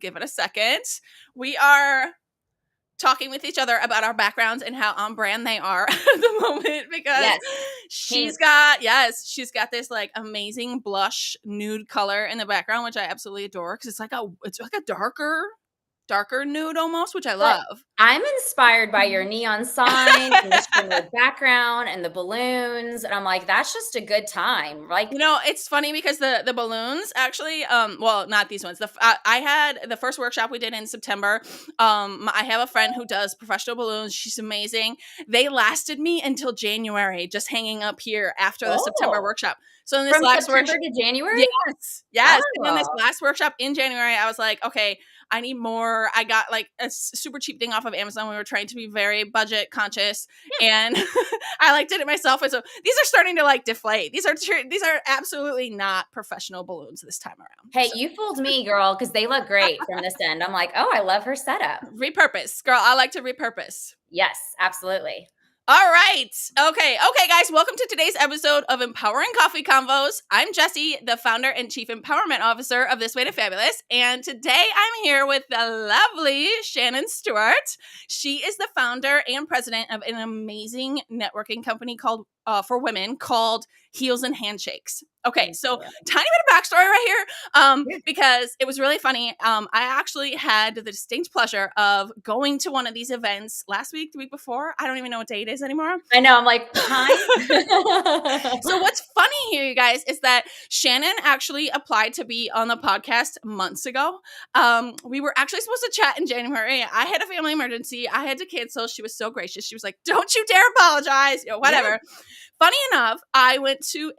Give it a second. We are talking with each other about our backgrounds and how on brand they are at the moment because she's got this like amazing blush nude color in the background, which I absolutely adore because it's like a darker nude almost, which I love. I'm inspired by your neon sign and the shimmer background and the balloons. And I'm like, that's just a good time. Like, it's funny because the balloons actually, well, not these ones. I had the first workshop we did in September. I have a friend who does professional balloons. She's amazing. They lasted me until January, just hanging up here after the September workshop. So in this from last September to January? Yes. And then this last workshop in January, I was like, okay, I need more. I got like a super cheap thing off of Amazon. We were trying to be very budget conscious, and I like did it myself. And so these are starting to like deflate. These are absolutely not professional balloons this time around. Hey, you fooled me, girl, because they look great from this end. I'm like, oh, I love her setup. Repurpose, girl. I like to repurpose. Yes, absolutely. All right. Okay, guys. Welcome to today's episode of Empowering Coffee Convos. I'm Jessie, the founder and chief empowerment officer of This Way to Fabulous. And today I'm here with the lovely Shannen Stewart. She is the founder and president of an amazing networking company called for women called Heels Handshakes. Okay, so tiny bit of backstory right here, because it was really funny. I actually had the distinct pleasure of going to one of these events last week, the week before. I don't even know what day it is anymore. I know. I'm like, hi. So what's funny here, you guys, is that Shannen actually applied to be on the podcast months ago. We were actually supposed to chat in January. I had a family emergency. I had to cancel. She was so gracious. She was like, "Don't you dare apologize," whatever. Yeah. Funny enough, I went to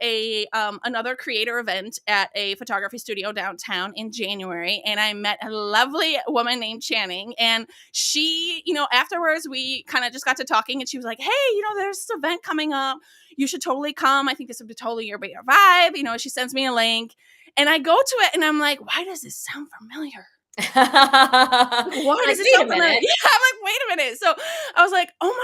another creator event at a photography studio downtown in January, and I met a lovely woman named Channing. And she, afterwards we kind of just got to talking, and she was like, "Hey, there's this event coming up. You should totally come. I think this would be totally your vibe." She sends me a link, and I go to it, and I'm like, "Why does this sound familiar?" What is it? Yeah, I'm like, wait a minute. So I was like, oh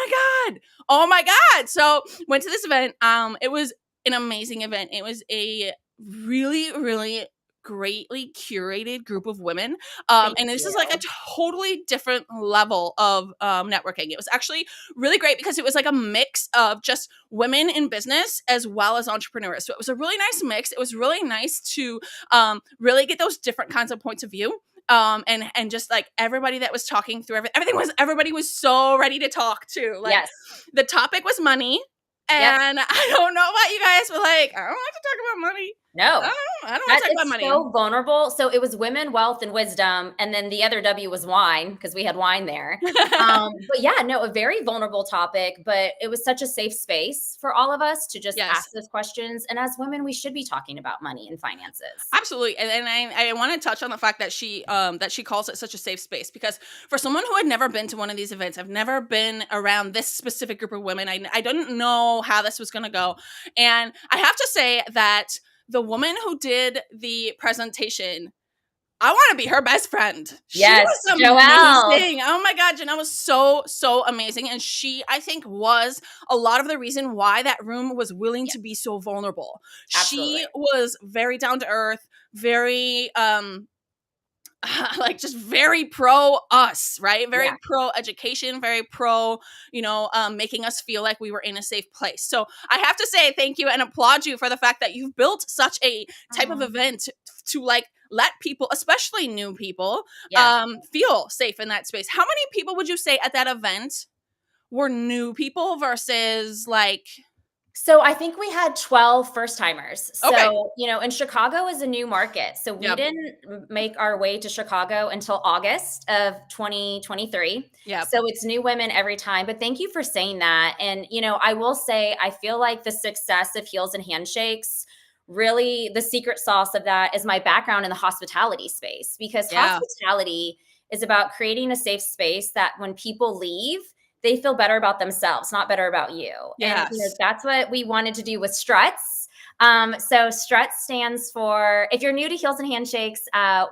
my god. So went to this event. It was an amazing event. It was a really, really greatly curated group of women. And this is like a totally different level of networking. It was actually really great because it was like a mix of just women in business as well as entrepreneurs. So it was a really nice mix. It was really nice to really get those different kinds of points of view. And just like everybody that was talking through everybody was so ready to talk too. Like the topic was money. And I don't know about you guys, but like, I don't like to talk about money. No, I don't want to talk about money. So vulnerable. So it was women, wealth, and wisdom, and then the other W was wine because we had wine there. But yeah, no, a very vulnerable topic. But it was such a safe space for all of us to just ask those questions. And as women, we should be talking about money and finances. Absolutely, and I want to touch on the fact that she calls it such a safe space because for someone who had never been to one of these events, I've never been around this specific group of women. I didn't know how this was going to go, and I have to say that the woman who did the presentation, I want to be her best friend. She was amazing. Joelle. Oh my God, Janelle was so amazing. And she, I think, was a lot of the reason why that room was willing to be so vulnerable. Absolutely. She was very down to earth, very like just very pro us, right? Very pro education, very pro, making us feel like we were in a safe place. So I have to say thank you and applaud you for the fact that you've built such a type of event to like let people, especially new people, feel safe in that space. How many people would you say at that event were new people versus like... So I think we had 12 first timers. So, and Chicago is a new market. So we didn't make our way to Chicago until August of 2023. Yeah. So it's new women every time. But thank you for saying that. And, I will say, I feel like the success of Heels and Handshakes, really the secret sauce of that is my background in the hospitality space, because hospitality is about creating a safe space that when people leave, they feel better about themselves, not better about you. Yes. And that's what we wanted to do with Struts. So Struts stands for, if you're new to Heels and Handshakes,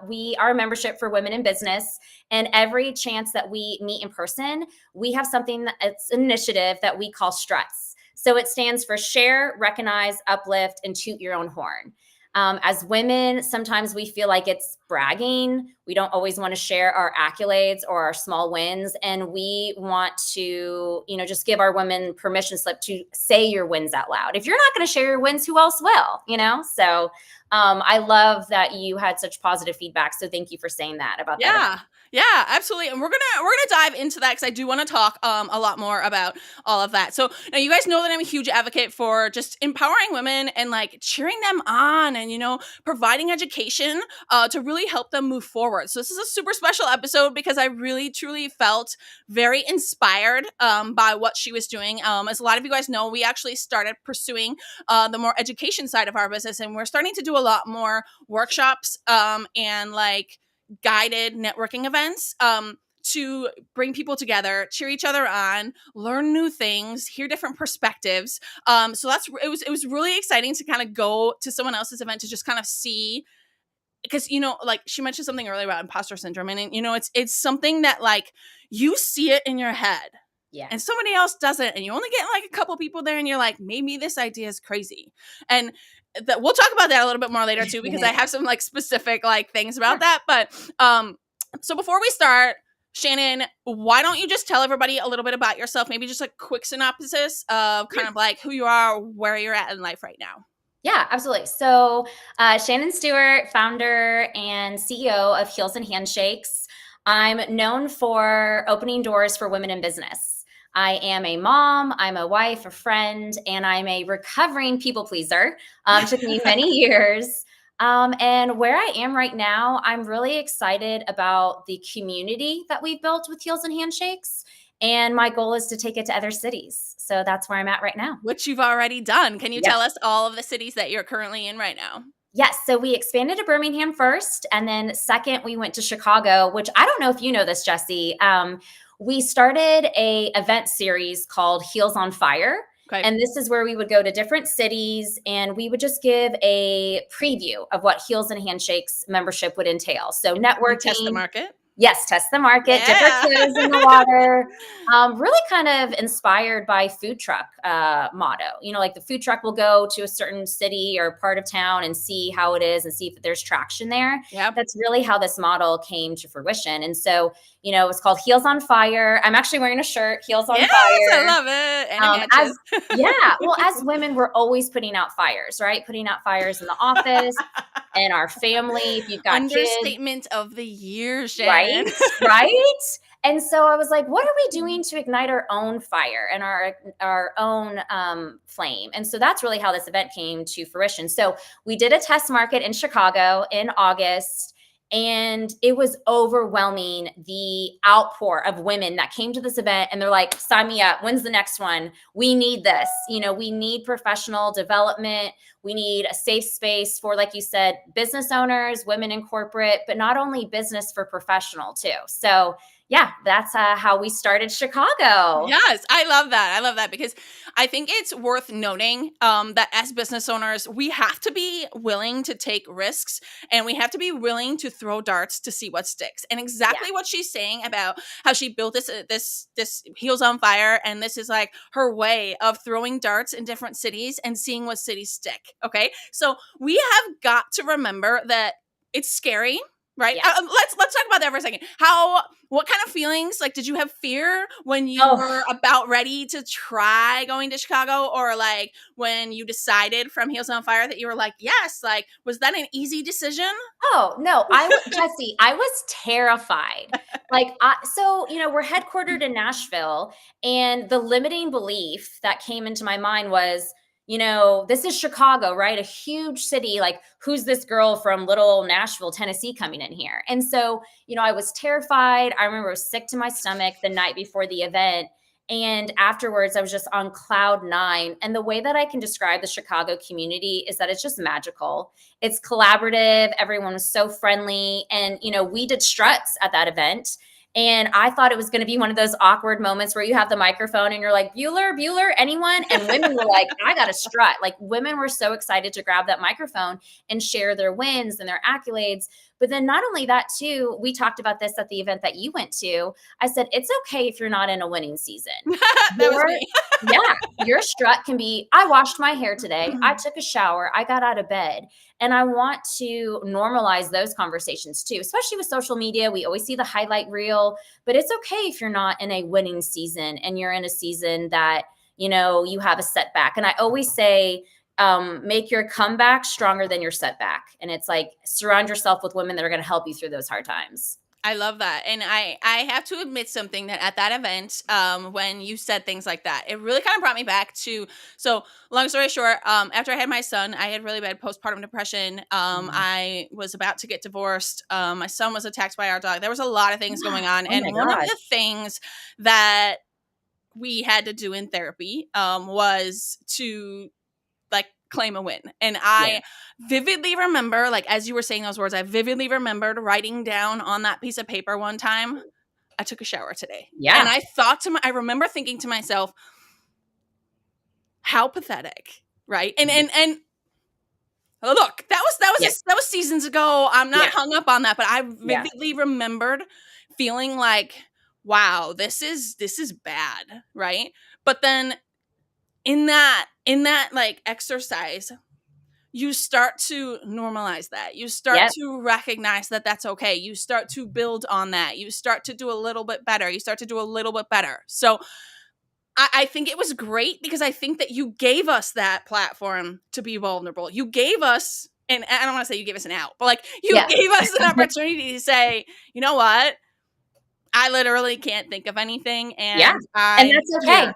we are a membership for women in business. And every chance that we meet in person, we have something, it's an initiative that we call Struts. So it stands for share, recognize, uplift, and toot your own horn. As women, sometimes we feel like it's bragging. We don't always want to share our accolades or our small wins. And we want to, just give our women permission slip to say your wins out loud. If you're not going to share your wins, who else will, So I love that you had such positive feedback. So thank you for saying that about that. Yeah, absolutely. And we're gonna dive into that because I do want to talk a lot more about all of that. So now you guys know that I'm a huge advocate for just empowering women and like cheering them on and providing education to really help them move forward. So this is a super special episode because I really truly felt very inspired by what she was doing. As a lot of you guys know, we actually started pursuing the more education side of our business, and we're starting to do a lot more workshops and like guided networking events to bring people together, cheer each other on, learn new things, hear different perspectives. So it was really exciting to kind of go to someone else's event to just kind of see, because like she mentioned something earlier about imposter syndrome, and it's something that like you see it in your head. Yeah. And somebody else doesn't, and you only get like a couple people there, and you're like, maybe this idea is crazy. And we'll talk about that a little bit more later too, because I have some like specific like things about that. But so before we start, Shannen, why don't you just tell everybody a little bit about yourself? Maybe just a quick synopsis of kind of like who you are, where you're at in life right now. Yeah, absolutely. So Shannen Stewart, founder and CEO of Heels Handshakes. I'm known for opening doors for women in business. I am a mom, I'm a wife, a friend, and I'm a recovering people pleaser. Took me many years. And where I am right now, I'm really excited about the community that we've built with Heels and Handshakes. And my goal is to take it to other cities. So that's where I'm at right now. Which you've already done. Can you tell us all of the cities that you're currently in right now? Yes. So we expanded to Birmingham first. And then second, we went to Chicago, which I don't know if you know this, Jesse. We started a event series called Heels on Fire. Okay. And this is where we would go to different cities and we would just give a preview of what Heels and Handshakes membership would entail. So networking. Test the market. Yes, test the market, dip our toes in the water. Really kind of inspired by food truck motto. Like the food truck will go to a certain city or part of town and see how it is and see if there's traction there. Yep. That's really how this model came to fruition. And so, it's called Heels on Fire. I'm actually wearing a shirt, Heels on Fire. I love it. And well, as women, we're always putting out fires, right? Putting out fires in the office and our family. If you've got understatement kids, of the year, Shannen. Right? And so I was like, what are we doing to ignite our own fire and our own flame? And so that's really how this event came to fruition. So we did a test market in Chicago in August, and it was overwhelming, the outpour of women that came to this event. And they're like, sign me up. When's the next one? We need this. We need professional development. We need a safe space for, like you said, business owners, women in corporate, but not only business, for professional too. So yeah, that's how we started Chicago. Yes, I love that. I love that because I think it's worth noting that as business owners, we have to be willing to take risks and we have to be willing to throw darts to see what sticks. And exactly what she's saying about how she built this Heels on Fire, and this is like her way of throwing darts in different cities and seeing what cities stick. Okay, so we have got to remember that it's scary. Right. Yeah. Let's talk about that for a second. What kind of feelings, like, did you have fear when you were about ready to try going to Chicago, or like when you decided from Heels on Fire that you were like, yes, like, was that an easy decision? Oh, no, Jesse, I was terrified. So, we're headquartered in Nashville, and the limiting belief that came into my mind was, this is Chicago, right? A huge city. Like, who's this girl from little Nashville, Tennessee coming in here? And so, I was terrified. I remember I was sick to my stomach the night before the event. And afterwards, I was just on cloud nine. And the way that I can describe the Chicago community is that it's just magical. It's collaborative. Everyone was so friendly. And, we did struts at that event. And I thought it was going to be one of those awkward moments where you have the microphone and you're like, Bueller, anyone? And women were like, I got to strut. Like, women were so excited to grab that microphone and share their wins and their accolades. But then not only that too, we talked about this at the event that you went to. I said, it's okay if you're not in a winning season. That was me. Yeah, your strut can be, I washed my hair today. I took a shower. I got out of bed. And I want to normalize those conversations too, especially with social media. We always see the highlight reel, but it's okay if you're not in a winning season and you're in a season that, you know, you have a setback. And I always say, make your comeback stronger than your setback. And it's like, surround yourself with women that are going to help you through those hard times. I love that. And I have to admit something, that at that event, when you said things like that, it really kind of brought me back to, so long story short, after I had my son, I had really bad postpartum depression. I was about to get divorced. My son was attacked by our dog. There was a lot of things going on. And one of the things that we had to do in therapy was to like claim a win. And I vividly remember, like, as you were saying those words, I vividly remembered writing down on that piece of paper one time, I took a shower today. Yeah. And I remember thinking to myself, how pathetic, right? And look, that was seasons ago. I'm not hung up on that, but I vividly remembered feeling like, wow, this is bad, right? But then in that like exercise, you start to normalize that. You start to recognize that that's okay. You start to build on that. You start to do a little bit better. So I think it was great, because I think that you gave us that platform to be vulnerable. You gave us, and I don't want to say you gave us an out, but like you gave us an opportunity to say, you know what? I literally can't think of anything, and and that's okay.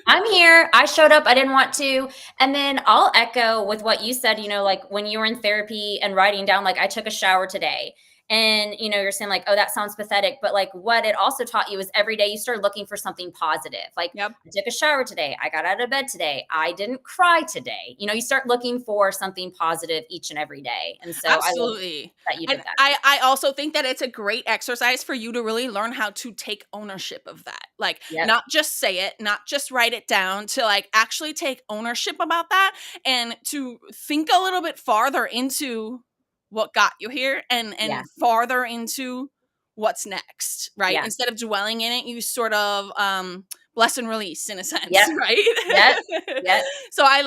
I'm here. I showed up. I didn't want to. And then I'll echo with what you said, you know, like when you were in therapy and writing down, like, I took a shower today. And, you know, you're saying like, oh, that sounds pathetic. But like what it also taught you is every day you started looking for something positive. Like, I took a shower today. I got out of bed today. I didn't cry today. You know, you start looking for something positive each and every day. And so absolutely, I love that you did that. I also think that it's a great exercise for you to really learn how to take ownership of that. Like, not just say it, not just write it down, to like actually take ownership about that, and to think a little bit farther into what got you here, and farther into what's next, right? Instead of dwelling in it, you sort of bless and release, in a sense, right? So I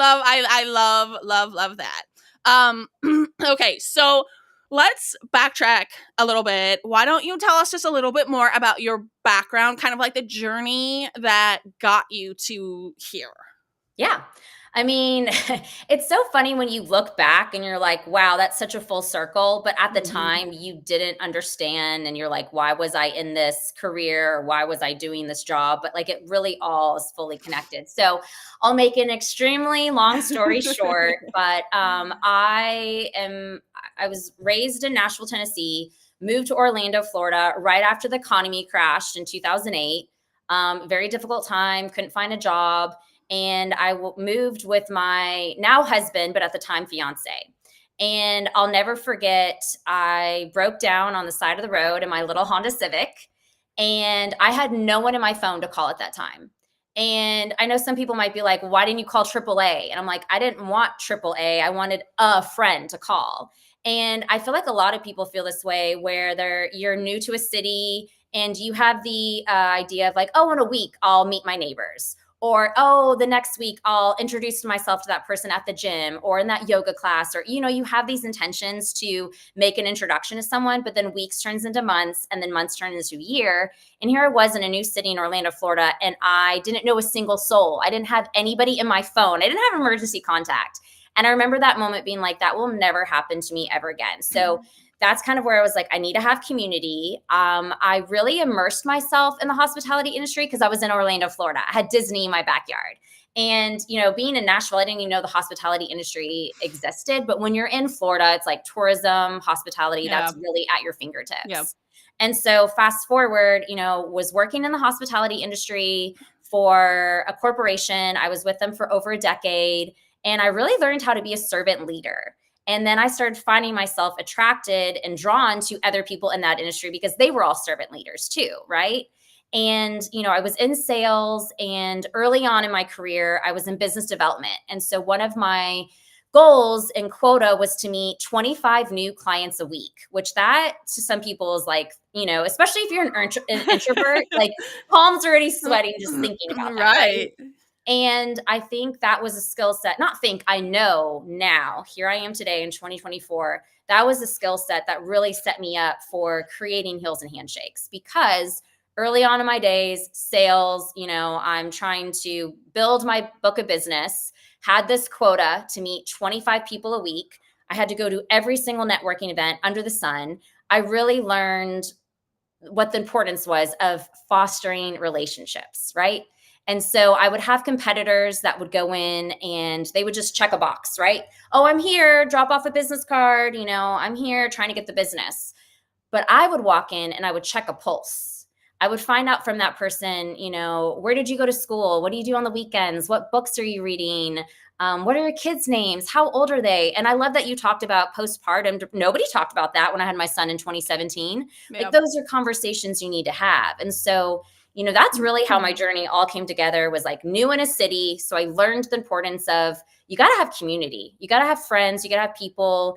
love that. Okay, so let's backtrack a little bit. Why don't you tell us just a little bit more about your background, kind of like the journey that got you to here? Yeah. I mean, it's so funny when you look back and you're like, wow, that's such a full circle. But at the time, you didn't understand. And you're like, why was I in this career? Or why was I doing this job? But like, it really all is fully connected. So I'll make an extremely long story short. But I was raised in Nashville, Tennessee, moved to Orlando, Florida, right after the economy crashed in 2008. Very difficult time, couldn't find a job. And I moved with my now husband, but at the time fiance. And I'll never forget, I broke down on the side of the road in my little Honda Civic, and I had no one in my phone to call at that time. And I know some people might be like, why didn't you call AAA? And I'm like, I didn't want AAA. I wanted a friend to call. And I feel like a lot of people feel this way, where you're new to a city and you have the idea of like, oh, in a week, I'll meet my neighbors. Or, oh, the next week I'll introduce myself to that person at the gym or in that yoga class. Or, you know, you have these intentions to make an introduction to someone, but then weeks turns into months, and then months turn into a year. And here I was in a new city in Orlando, Florida, and I didn't know a single soul. I didn't have anybody in my phone. I didn't have emergency contact. And I remember that moment being like, that will never happen to me ever again. So that's kind of where I was like, I need to have community. I really immersed myself in the hospitality industry because I was in Orlando, Florida. I had Disney in my backyard. And, you know, being in Nashville, I didn't even know the hospitality industry existed. But when you're in Florida, it's like tourism, hospitality, that's really at your fingertips. And so fast forward, you know, was working in the hospitality industry for a corporation. I was with them for over a decade. And I really learned how to be a servant leader. And then I started finding myself attracted and drawn to other people in that industry because they were all servant leaders too, right? And, you know, I was in sales, and early on in my career, I was in business development. And so one of my goals and quota was to meet 25 new clients a week, which that to some people is like, especially if you're an introvert, like palms are already sweating just thinking about that, right? And I think that was a skill set, I know now, here I am today in 2024, that was a skill set that really set me up for creating Heels and Handshakes, because early on in my days, sales, I'm trying to build my book of business, had this quota to meet 25 people a week. I had to go to every single networking event under the sun. I really learned what the importance was of fostering relationships, right? And so I would have competitors that would go in and they would just check a box, right? Oh, I'm here, drop off a business card, I'm here trying to get the business. But I would walk in and I would check a pulse. I would find out from that person, where did you go to school? What do you do on the weekends? What books are you reading? What are your kids' names? How old are they? And I love that you talked about postpartum. Nobody talked about that when I had my son in 2017. Yep. Like, those are conversations you need to have. And so, that's really how my journey all came together, was like new in a city. So I learned the importance of, you got to have community. You got to have friends. You got to have people.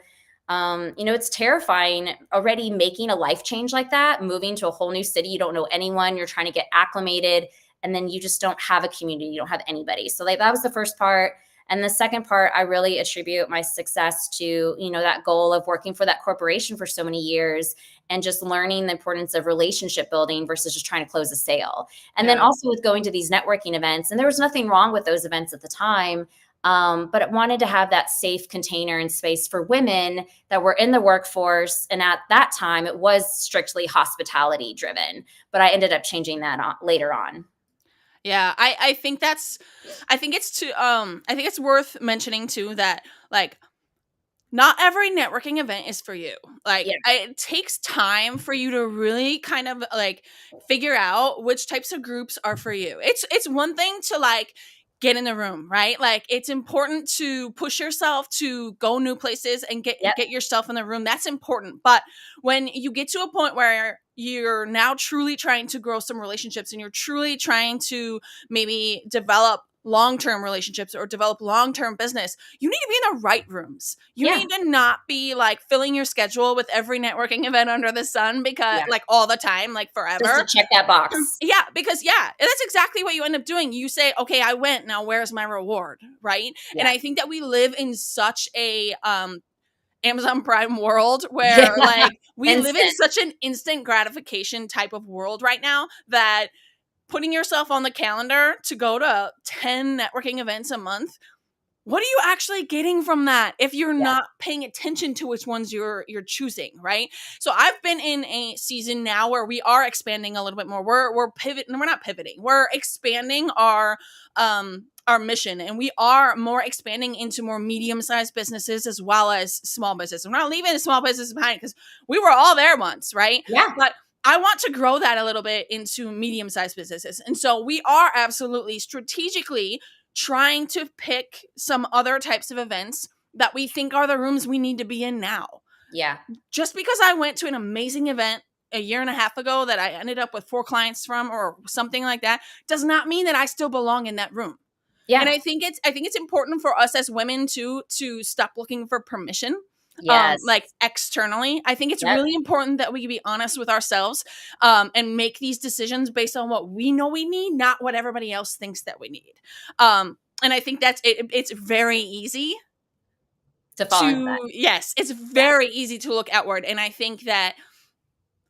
It's terrifying already making a life change like that, moving to a whole new city. You don't know anyone. You're trying to get acclimated, and then you just don't have a community. You don't have anybody. So that was the first part. And the second part, I really attribute my success to, that goal of working for that corporation for so many years and just learning the importance of relationship building versus just trying to close a sale. And then also with going to these networking events, and there was nothing wrong with those events at the time. But it wanted to have that safe container and space for women that were in the workforce. And at that time, it was strictly hospitality driven, but I ended up changing that later on. Yeah, I think it's worth mentioning too that, like, not every networking event is for you. Like, it takes time for you to really kind of like figure out which types of groups are for you. It's one thing to like get in the room, right? Like, it's important to push yourself to go new places and get yourself in the room. That's important. But when you get to a point where you're now truly trying to grow some relationships and you're truly trying to maybe develop long-term relationships or develop long-term business, you need to be in the right rooms. You need to not be like filling your schedule with every networking event under the sun, because like all the time, like forever. Just to check that box. Because that's exactly what you end up doing. You say, okay, I went, now where's my reward, right? And I think that we live in such a Amazon Prime world where like we live in such an instant gratification type of world right now that putting yourself on the calendar to go to 10 networking events a month, what are you actually getting from that if you're not paying attention to which ones you're choosing, right? So I've been in a season now where we are expanding a little bit more. We're pivoting. We're not pivoting. We're expanding our mission, and we are more expanding into more medium-sized businesses as well as small business. We're not leaving a small business behind, because we were all there once, right? Yeah. But I want to grow that a little bit into medium-sized businesses. And so we are absolutely strategically trying to pick some other types of events that we think are the rooms we need to be in now. Yeah. Just because I went to an amazing event a year and a half ago that I ended up with 4 clients from or something like that does not mean that I still belong in that room. Yeah. And I think it's important for us as women to stop looking for permission. Yes. Like externally. I think it's really important that we can be honest with ourselves and make these decisions based on what we know we need, not what everybody else thinks that we need. And I think that's it's very easy to fall into that. Yes, it's very easy to look outward. And I think that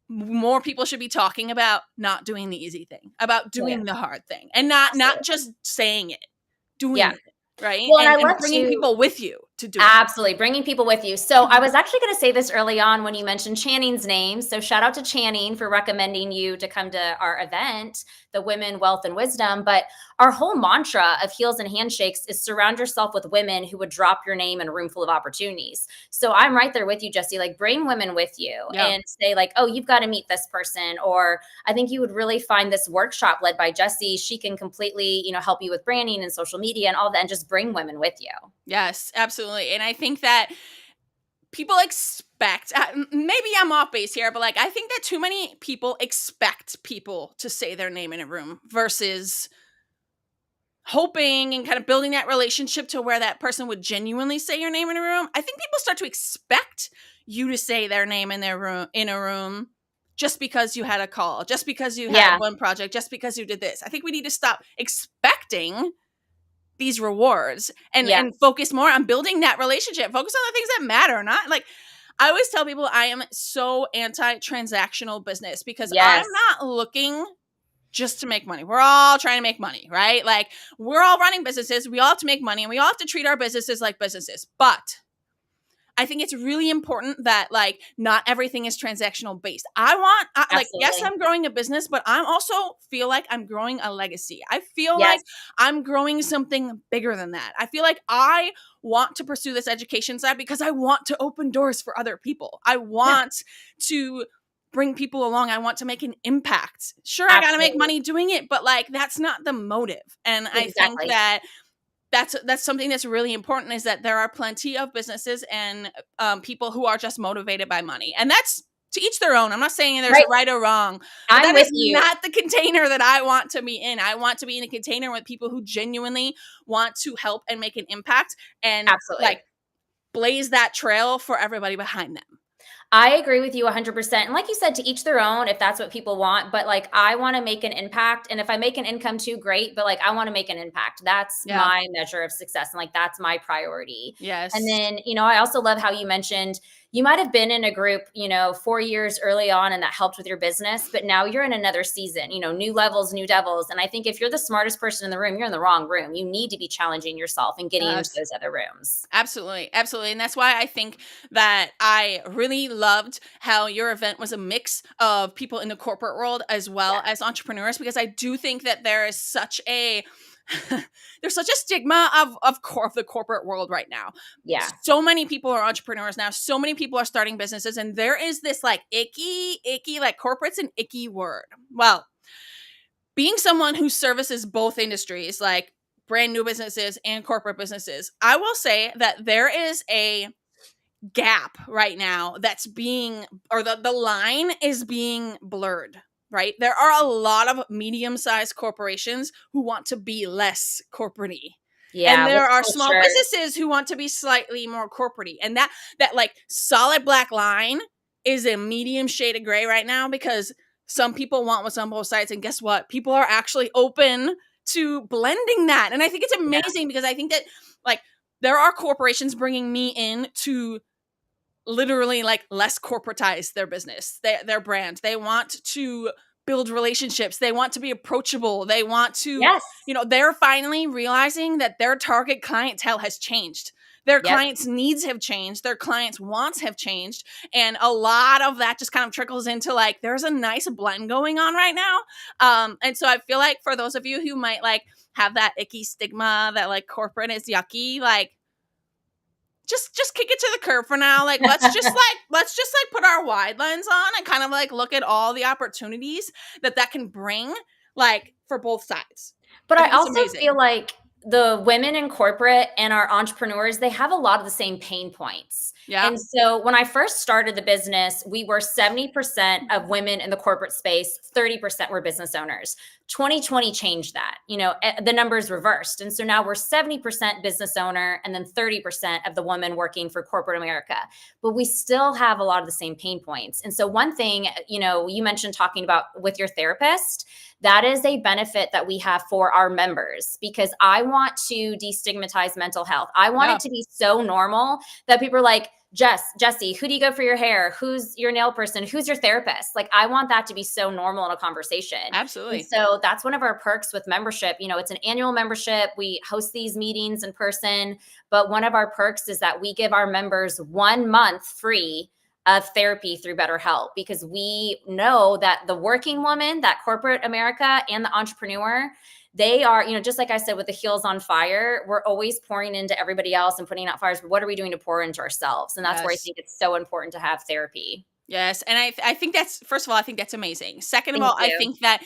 more people should be talking about not doing the easy thing, about doing the hard thing, and not just saying it, doing it. Right. Well, and bringing people with you to do it. Absolutely. Bringing people with you. So I was actually going to say this early on when you mentioned Channing's name. So shout out to Channing for recommending you to come to our event, the Women, Wealth, and Wisdom. But our whole mantra of Heels and Handshakes is surround yourself with women who would drop your name in a room full of opportunities. So I'm right there with you, Jessie. Like, bring women with you and say like, oh, you've got to meet this person. Or I think you would really find this workshop led by Jessie. She can completely, help you with branding and social media and all that, and just bring women with you. Yes, absolutely. And I think that people expect, maybe I'm off base here, but like, I think that too many people expect people to say their name in a room versus hoping and kind of building that relationship to where that person would genuinely say your name in a room, I think people start to expect you to say their name in a room just because you had a call, just because you had one project, just because you did this. I think we need to stop expecting these rewards and focus more on building that relationship. Focus on the things that matter, not like I always tell people I am so anti-transactional business because I'm not looking just to make money. We're all trying to make money, right? Like we're all running businesses. We all have to make money and we all have to treat our businesses like businesses. But I think it's really important that like not everything is transactional based. Like, yes, I'm growing a business, but I'm also feel like I'm growing a legacy. I feel like I'm growing something bigger than that. I feel like I want to pursue this education side because I want to open doors for other people. I want to bring people along. I want to make an impact. Sure, I got to make money doing it, but like that's not the motive. And I think that that's something that's really important is that there are plenty of businesses and people who are just motivated by money. And that's to each their own. I'm not saying there's a right or wrong. But that is not the container that I want to be in. I want to be in a container with people who genuinely want to help and make an impact and like blaze that trail for everybody behind them. I agree with you 100%. And like you said, to each their own, if that's what people want, but like, I want to make an impact. And if I make an income too, great. But like, I want to make an impact. That's my measure of success. And like, that's my priority. Yes. And then, I also love how you mentioned you might have been in a group, 4 years early on and that helped with your business, but now you're in another season, new levels, new devils. And I think if you're the smartest person in the room, you're in the wrong room. You need to be challenging yourself and getting into those other rooms. Absolutely. Absolutely. And that's why I think that I really loved how your event was a mix of people in the corporate world as well as entrepreneurs, because I do think that there is such a there's such a stigma of the corporate world right now. Yeah. So many people are entrepreneurs now. So many people are starting businesses. And there is this like icky, like corporate's an icky word. Well, being someone who services both industries, like brand new businesses and corporate businesses, I will say that there is a gap right now that's being, or the line is being blurred. Right? There are a lot of medium-sized corporations who want to be less corporate-y. Yeah, and there are small businesses who want to be slightly more corporate-y. And that like solid black line is a medium shade of gray right now because some people want what's on both sides. And guess what? People are actually open to blending that. And I think it's amazing because I think that like there are corporations bringing me in to literally like less corporatize their business, their brand. They want to build relationships. They want to be approachable. They want to, they're finally realizing that their target clientele has changed. Their clients' needs have changed. Their clients' wants have changed. And a lot of that just kind of trickles into like, there's a nice blend going on right now. And so I feel like for those of you who might like have that icky stigma that like corporate is yucky, like, just kick it to the curb for now. Like, let's just put our wide lens on and kind of like look at all the opportunities that can bring like for both sides. But I also feel like the women in corporate and our entrepreneurs, they have a lot of the same pain points. Yeah. And so when I first started the business, we were 70% of women in the corporate space, 30% were business owners. 2020 changed that. The numbers reversed. And so now we're 70% business owner and then 30% of the women working for corporate America. But we still have a lot of the same pain points. And so one thing, you mentioned talking about with your therapist, that is a benefit that we have for our members because I want to destigmatize mental health. I want it to be so normal that people are like, Jesse, who do you go for your hair? Who's your nail person? Who's your therapist? Like, I want that to be so normal in a conversation. Absolutely. And so that's one of our perks with membership. It's an annual membership. We host these meetings in person, but one of our perks is that we give our members 1 month free of therapy through BetterHelp because we know that the working woman, that corporate America and the entrepreneur, they are, just like I said, with the heels on fire, we're always pouring into everybody else and putting out fires. But what are we doing to pour into ourselves? And that's where I think it's so important to have therapy. Yes. And I think first of all, I think that's amazing. Second of all, I think that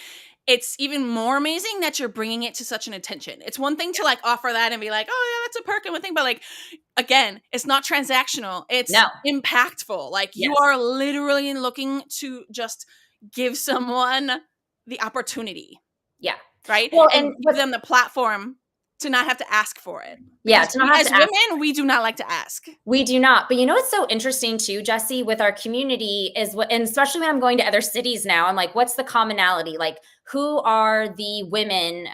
it's even more amazing that you're bringing it to such an attention. It's one thing to like offer that and be like, oh yeah, that's a perk and one thing. But like, again, it's not transactional. It's impactful. Like you are literally looking to just give someone the opportunity. Yeah. Right. Well, and give them the platform to not have to ask for it. Yeah, to not have as to ask. Women, we do not like to ask. We do not. But you know what's so interesting too, Jessie, with our community is and especially when I'm going to other cities now, I'm like, what's the commonality? Like, who are the women?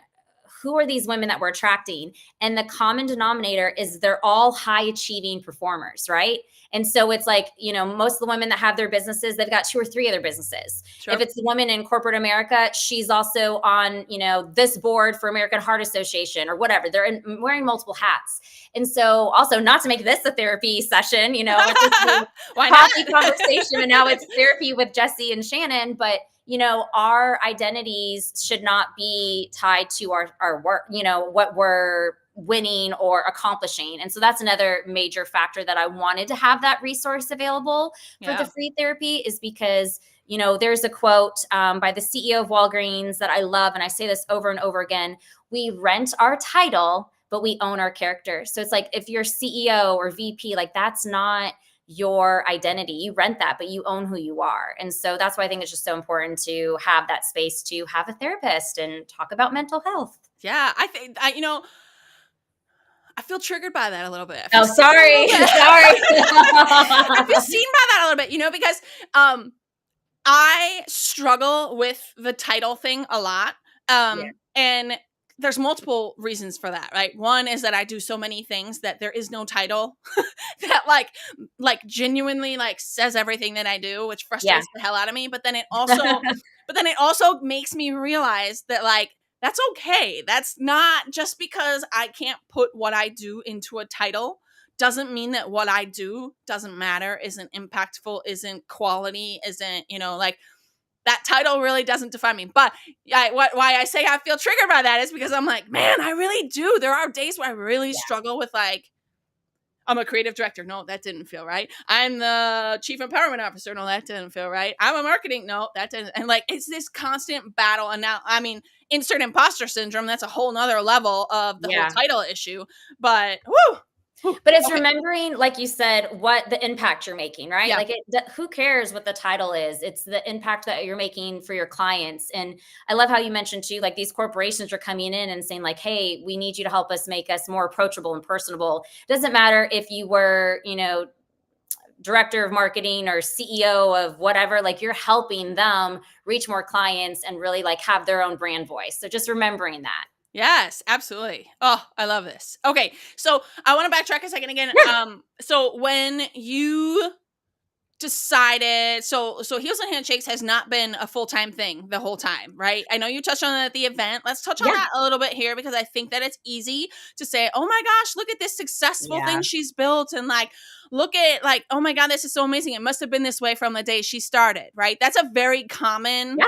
Who are these women that we're attracting? And the common denominator is they're all high achieving performers, right? And so it's like, most of the women that have their businesses, they've got 2 or 3 other businesses. Sure. If it's the woman in corporate America, she's also on, this board for American Heart Association or whatever. They're wearing multiple hats. And so also, not to make this a therapy session, Why not? Coffee conversation, and now it's therapy with Jessie and Shannen, but our identities should not be tied to our work, what we're winning or accomplishing. And so that's another major factor that I wanted to have that resource available for the free therapy, is because, there's a quote by the CEO of Walgreens that I love. And I say this over and over again: we rent our title, but we own our character. So it's like, if you're CEO or VP, like, that's not your identity. You rent that, but you own who you are. And so that's why I think it's just so important to have that space to have a therapist and talk about mental health. Yeah, I think I feel triggered by that a little bit. Oh, sorry. Sorry. I feel seen by that a little bit, because I struggle with the title thing a lot. And there's multiple reasons for that, right? One is that I do so many things that there is no title that like genuinely like says everything that I do, which frustrates the hell out of me. But then it also makes me realize that, like, that's okay. That's not just because I can't put what I do into a title doesn't mean that what I do doesn't matter, isn't impactful, isn't quality, isn't, like, that title really doesn't define me. But why I say I feel triggered by that is because I'm like, man, I really do. There are days where I really struggle with, like, I'm a creative director. No, that didn't feel right. I'm the chief empowerment officer. No, that didn't feel right. I'm a marketing. No, that didn't. And, like, it's this constant battle. And now, I mean, insert imposter syndrome. That's a whole nother level of the whole title issue. But whoo. But it's remembering, like you said, what the impact you're making, right? Yeah. Like, who cares what the title is? It's the impact that you're making for your clients. And I love how you mentioned too, like, these corporations are coming in and saying, like, hey, we need you to help us make us more approachable and personable. It doesn't matter if you were, director of marketing or CEO of whatever, like, you're helping them reach more clients and really, like, have their own brand voice. So just remembering that. Yes, absolutely. Oh, I love this. Okay, so I want to backtrack a second again. So when you decided, so Heels and Handshakes has not been a full-time thing the whole time, right? I know you touched on it at the event. Let's touch on that a little bit here, because I think that it's easy to say, oh my gosh, look at this successful thing she's built. And, like, look at, like, oh my God, this is so amazing. It must have been this way from the day she started, right? That's a very common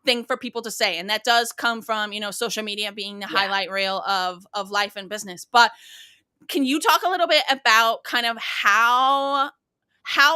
thing for people to say. And that does come from, social media being the highlight reel of life and business. But can you talk a little bit about kind of how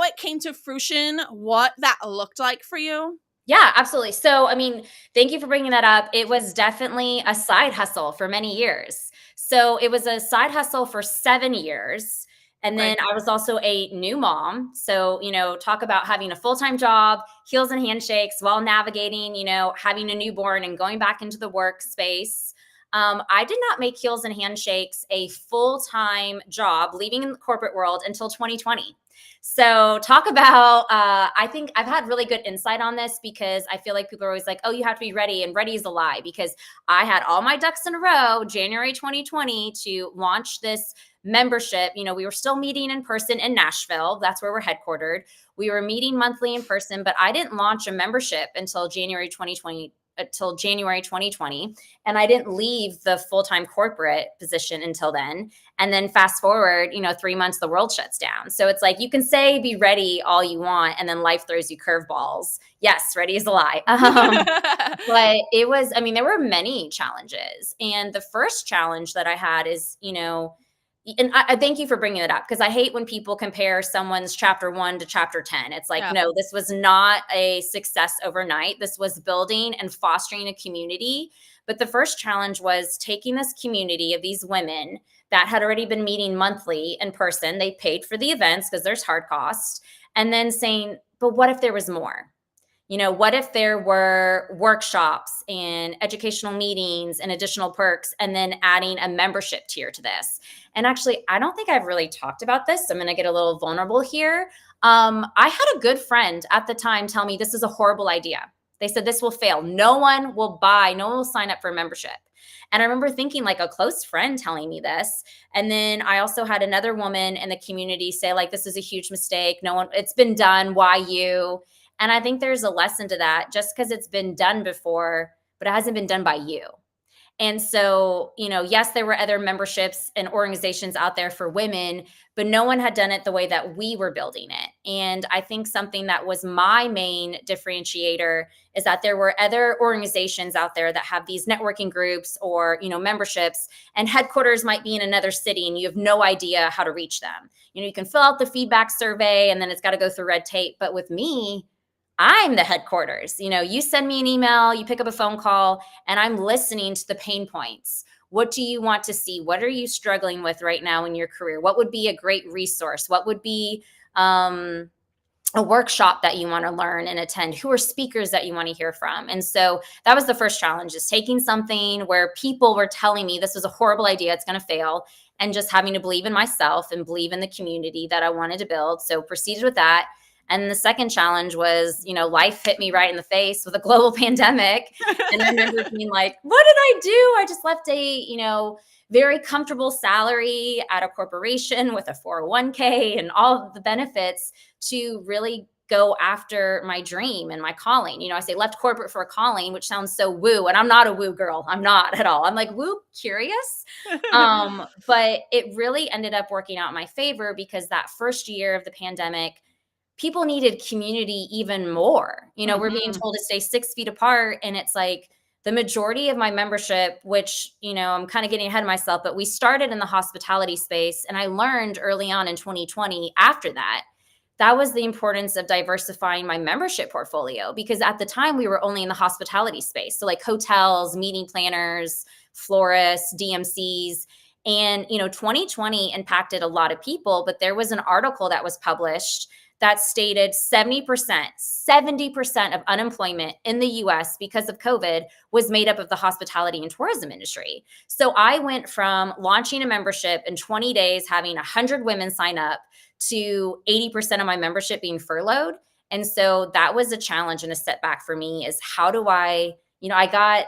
it came to fruition, what that looked like for you? Yeah, absolutely. So, I mean, thank you for bringing that up. It was definitely a side hustle for many years. So it was a side hustle for 7 years. And then I was also a new mom. So, talk about having a full-time job, Heels and Handshakes, while navigating, having a newborn and going back into the workspace. I did not make Heels and Handshakes a full-time job, leaving the corporate world, until 2020. So talk about, I think I've had really good insight on this, because I feel like people are always like, oh, you have to be ready, and ready is a lie, because I had all my ducks in a row January 2020 to launch this membership. We were still meeting in person in Nashville. That's where we're headquartered. We were meeting monthly in person, but I didn't launch a membership until January 2020. And I didn't leave the full-time corporate position until then. And then fast forward, 3 months, the world shuts down. So it's like, you can say be ready all you want, and then life throws you curveballs. Yes, ready is a lie. But it was, I mean, there were many challenges. And the first challenge that I had is, and I thank you for bringing it up, because I hate when people compare someone's chapter 1 to chapter 10. It's like, no, this was not a success overnight. This was building and fostering a community. But the first challenge was taking this community of these women that had already been meeting monthly in person. They paid for the events because there's hard costs. And then saying, but what if there was more? What if there were workshops and educational meetings and additional perks, and then adding a membership tier to this? And actually, I don't think I've really talked about this. So I'm going to get a little vulnerable here. I had a good friend at the time tell me this is a horrible idea. They said this will fail. No one will sign up for a membership. And I remember thinking, like, a close friend telling me this. And then I also had another woman in the community say, like, this is a huge mistake. No one, it's been done. Why you? And I think there's a lesson to that. Just because it's been done before, but it hasn't been done by you. And so, yes, there were other memberships and organizations out there for women, but no one had done it the way that we were building it. And I think something that was my main differentiator is that there were other organizations out there that have these networking groups or, memberships, and headquarters might be in another city and you have no idea how to reach them. You can fill out the feedback survey and then it's got to go through red tape. But with me, I'm the headquarters. You send me an email, you pick up a phone call, and I'm listening to the pain points. What do you want to see? What are you struggling with right now in your career? What would be a great resource? What would be a workshop that you want to learn and attend? Who are speakers that you want to hear from? And so that was the first challenge, is taking something where people were telling me this was a horrible idea, it's going to fail, and just having to believe in myself and believe in the community that I wanted to build. So proceeded with that. And the second challenge was, life hit me right in the face with a global pandemic. And I remember being like, what did I do? I just left a, very comfortable salary at a corporation with a 401k and all of the benefits to really go after my dream and my calling. I say left corporate for a calling, which sounds so woo. And I'm not a woo girl. I'm not at all. I'm like woo curious. But it really ended up working out in my favor, because that first year of the pandemic, people needed community even more. We're being told to stay 6 feet apart. And it's like the majority of my membership, which, I'm kind of getting ahead of myself, but we started in the hospitality space. And I learned early on in 2020, after that was the importance of diversifying my membership portfolio, because at the time we were only in the hospitality space. So like hotels, meeting planners, florists, DMCs. And, 2020 impacted a lot of people, but there was an article that was published that stated 70% of unemployment in the US because of COVID was made up of the hospitality and tourism industry. So I went from launching a membership in 20 days, having 100 women sign up, to 80% of my membership being furloughed. And so that was a challenge and a setback for me, is how do I got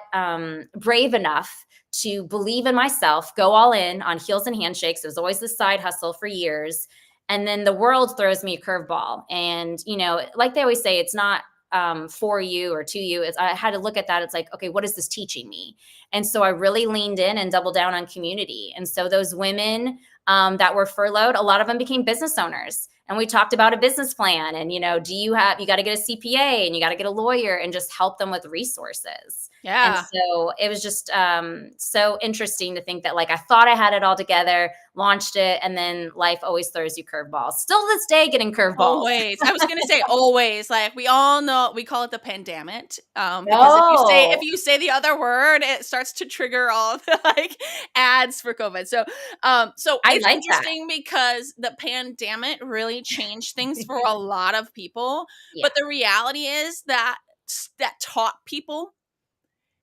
brave enough to believe in myself, go all in on Heels and Handshakes. It was always the side hustle for years. And then the world throws me a curveball. And, like they always say, it's not for you or to you. I had to look at that. It's like, okay, what is this teaching me? And so I really leaned in and doubled down on community. And so those women that were furloughed, a lot of them became business owners. And we talked about a business plan and, you got to get a CPA and you got to get a lawyer, and just help them with resources. Yeah. And so it was just so interesting to think that, like, I thought I had it all together, launched it, and then life always throws you curveballs. Still to this day, getting curveballs. Always. I was going to say always. Like, we all know, we call it the pandemic. Because if you say the other word, it starts to trigger all the ads for COVID. So it's interesting because the pandemic really changed things for a lot of people. Yeah. But the reality is that taught people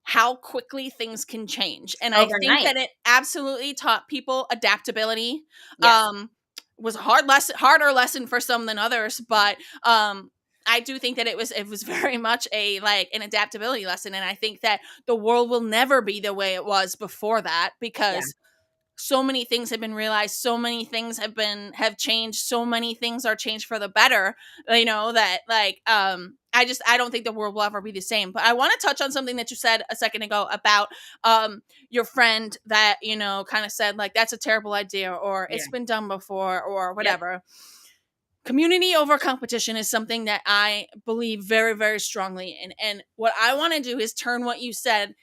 how quickly things can change. And overnight. I think that it absolutely taught people adaptability. Yes. Was a harder lesson for some than others, but I do think that it was very much an adaptability lesson. And I think that the world will never be the way it was before that, because so many things have been realized, so many things have changed, so many things are changed for the better, that I don't think the world will ever be the same. But I want to touch on something that you said a second ago about your friend that, kind of said, like, that's a terrible idea, or it's been done before, or whatever. Yeah. Community over competition is something that I believe very, very strongly in. And what I want to do is turn what you said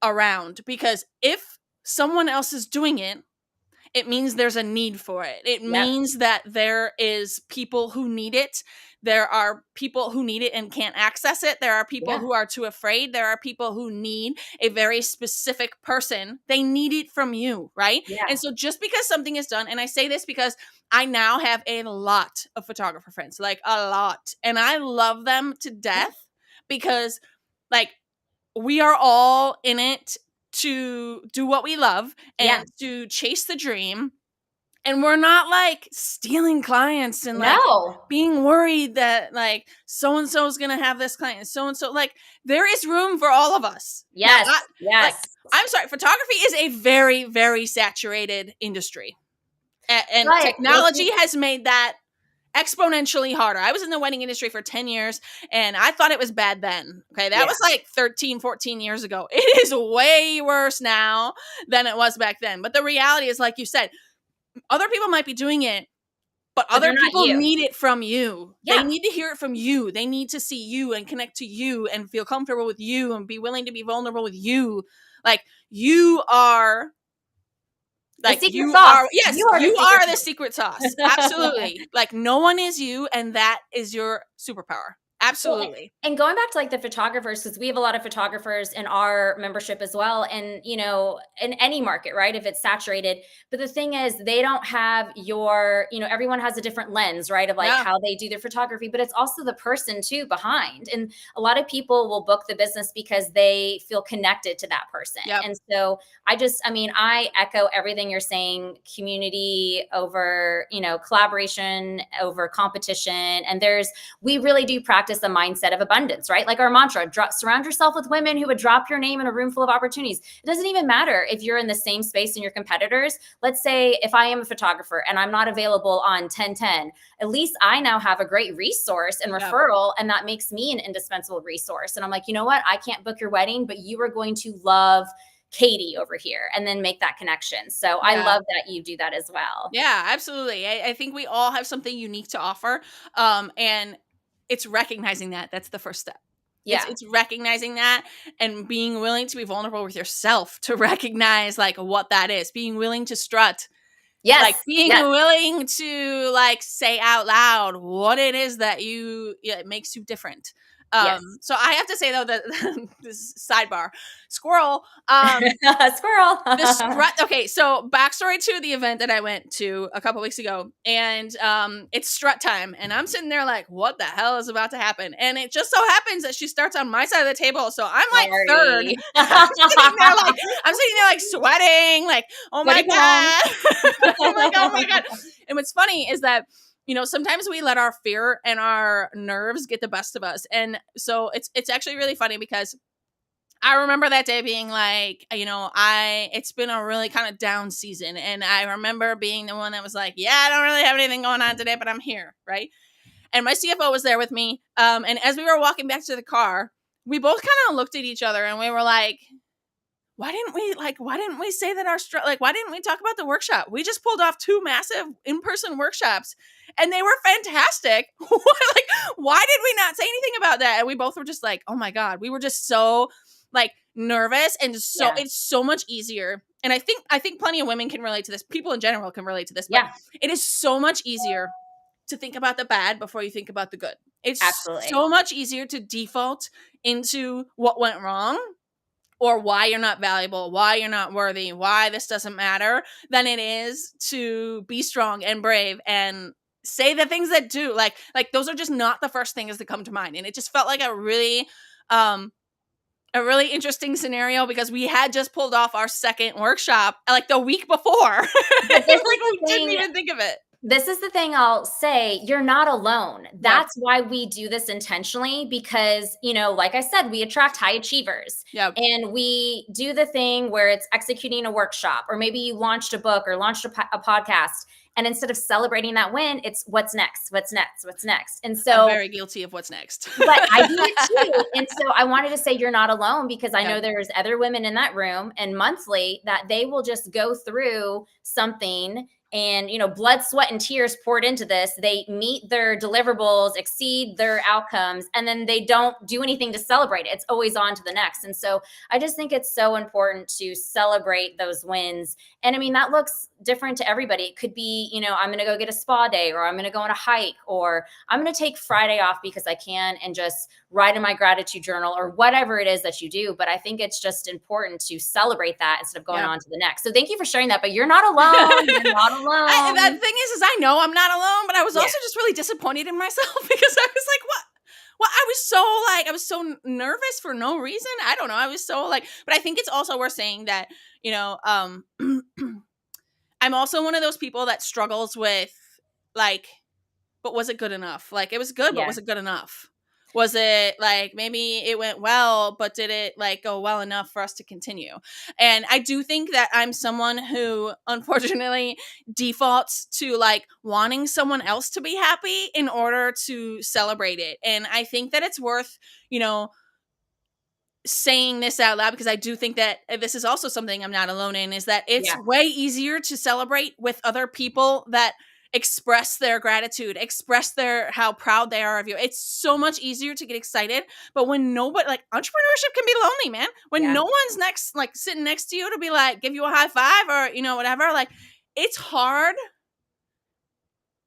around, because if someone else is doing it, it means there's a need for it. It means that there is people who need it. There are people who need it and can't access it. There are people who are too afraid. There are people who need a very specific person. They need it from you, right? Yeah. And so just because something is done, and I say this because I now have a lot of photographer friends, like a lot, and I love them to death. because like we are all in it to do what we love and to chase the dream. And we're not like stealing clients and like being worried that like so-and-so is going to have this client. So-and-so, like there is room for all of us. Yes. Now, like, I'm sorry. Photography is a very, very saturated industry. And technology has made that exponentially harder. I was in the wedding industry for 10 years and I thought it was bad then. Okay. That was like 13, 14 years ago. It is way worse now than it was back then. But the reality is, like you said, other people might be doing it, but other people need it from you. They need to hear it from you. They need to see you and connect to you and feel comfortable with you and be willing to be vulnerable with you. Like you are like you are, yes, you are the secret sauce. Absolutely. Like no one is you, and that is your superpower. Absolutely. And going back to like the photographers, because we have a lot of photographers in our membership as well. And, you know, in any market, right? If it's saturated, but the thing is they don't have your, you know, everyone has a different lens, right? Of like how they do their photography, but it's also the person too behind. And a lot of people will book the business because they feel connected to that person. And so I echo everything you're saying, community over, you know, collaboration over competition. And we really do practice the mindset of abundance, right? Like our mantra, surround yourself with women who would drop your name in a room full of opportunities. It doesn't even matter if you're in the same space in your competitors. Let's say if I am a photographer and I'm not available on 10/10, at least I now have a great resource and referral, and that makes me an indispensable resource. And I'm like, you know what? I can't book your wedding, but you are going to love Katie over here, and then make that connection. So I love that you do that as well. Yeah, absolutely. I think we all have something unique to offer. And it's recognizing that. That's the first step. It's recognizing that and being willing to be vulnerable with yourself to recognize like what that is. Being willing to strut. Like being willing to like say out loud what it is that it makes you different. So I have to say though that this sidebar squirrel, squirrel. Okay, so backstory to the event that I went to a couple weeks ago, and it's strut time, and I'm sitting there like, what the hell is about to happen? And it just so happens that she starts on my side of the table, so I'm like third. I'm sitting there like sweating, like oh my god, I'm like oh my god. And what's funny is that, you know, sometimes we let our fear and our nerves get the best of us. And so it's actually really funny because I remember that day being like, you know, it's been a really kind of down season. And I remember being the one that was like, yeah, I don't really have anything going on today, but I'm here. Right. And my CFO was there with me. And as we were walking back to the car, we both kind of looked at each other and we were like, why didn't we say that why didn't we talk about the workshop? We just pulled off 2 massive in-person workshops and they were fantastic. Like, why did we not say anything about that? And we both were just like, oh my God, we were just so like nervous. And so it's so much easier. And I think plenty of women can relate to this. People in general can relate to this, but it is so much easier to think about the bad before you think about the good. It's so much easier to default into what went wrong, or why you're not valuable, why you're not worthy, why this doesn't matter, than it is to be strong and brave and say the things that do. Like those are just not the first things that come to mind. And it just felt like a really interesting scenario because we had just pulled off our second workshop like the week before. Like we didn't even think of it. This is the thing I'll say, you're not alone. That's why we do this intentionally because, you know, like I said, we attract high achievers and we do the thing where it's executing a workshop, or maybe you launched a book or launched a podcast. And instead of celebrating that win, it's what's next, what's next, what's next. And so I'm very guilty of what's next. But I do it too. And so I wanted to say you're not alone because I know there's other women in that room and monthly that they will just go through something and, you know, blood, sweat, and tears poured into this. They meet their deliverables, exceed their outcomes, and then they don't do anything to celebrate it. It's always on to the next. And so I just think it's so important to celebrate those wins. And I mean, that looks different to everybody. It could be, you know, I'm going to go get a spa day, or I'm going to go on a hike, or I'm going to take Friday off because I can and just write in my gratitude journal, or whatever it is that you do. But I think it's just important to celebrate that instead of going on to the next. So thank you for sharing that, but you're not alone. You're not alone. The thing is I know I'm not alone, but I was also just really disappointed in myself because I was like, Well, I was so nervous for no reason. I don't know. I was so like, but I think it's also worth saying that, you know, I'm also one of those people that struggles with like, but was it good enough? Like, it was good, but Yeah. was it good enough? Was it like maybe it went well, but did it like go well enough for us to continue? And I do think that I'm someone who unfortunately defaults to like wanting someone else to be happy in order to celebrate it. And I think that it's worth, you know, saying this out loud because I do think that this is also something I'm not alone in, is that it's way easier to celebrate with other people that express their gratitude, express their how proud they are of you. It's so much easier to get excited, but when nobody, like, entrepreneurship can be lonely, man. When no one's next, like sitting next to you to be like give you a high five or, you know, whatever, like it's hard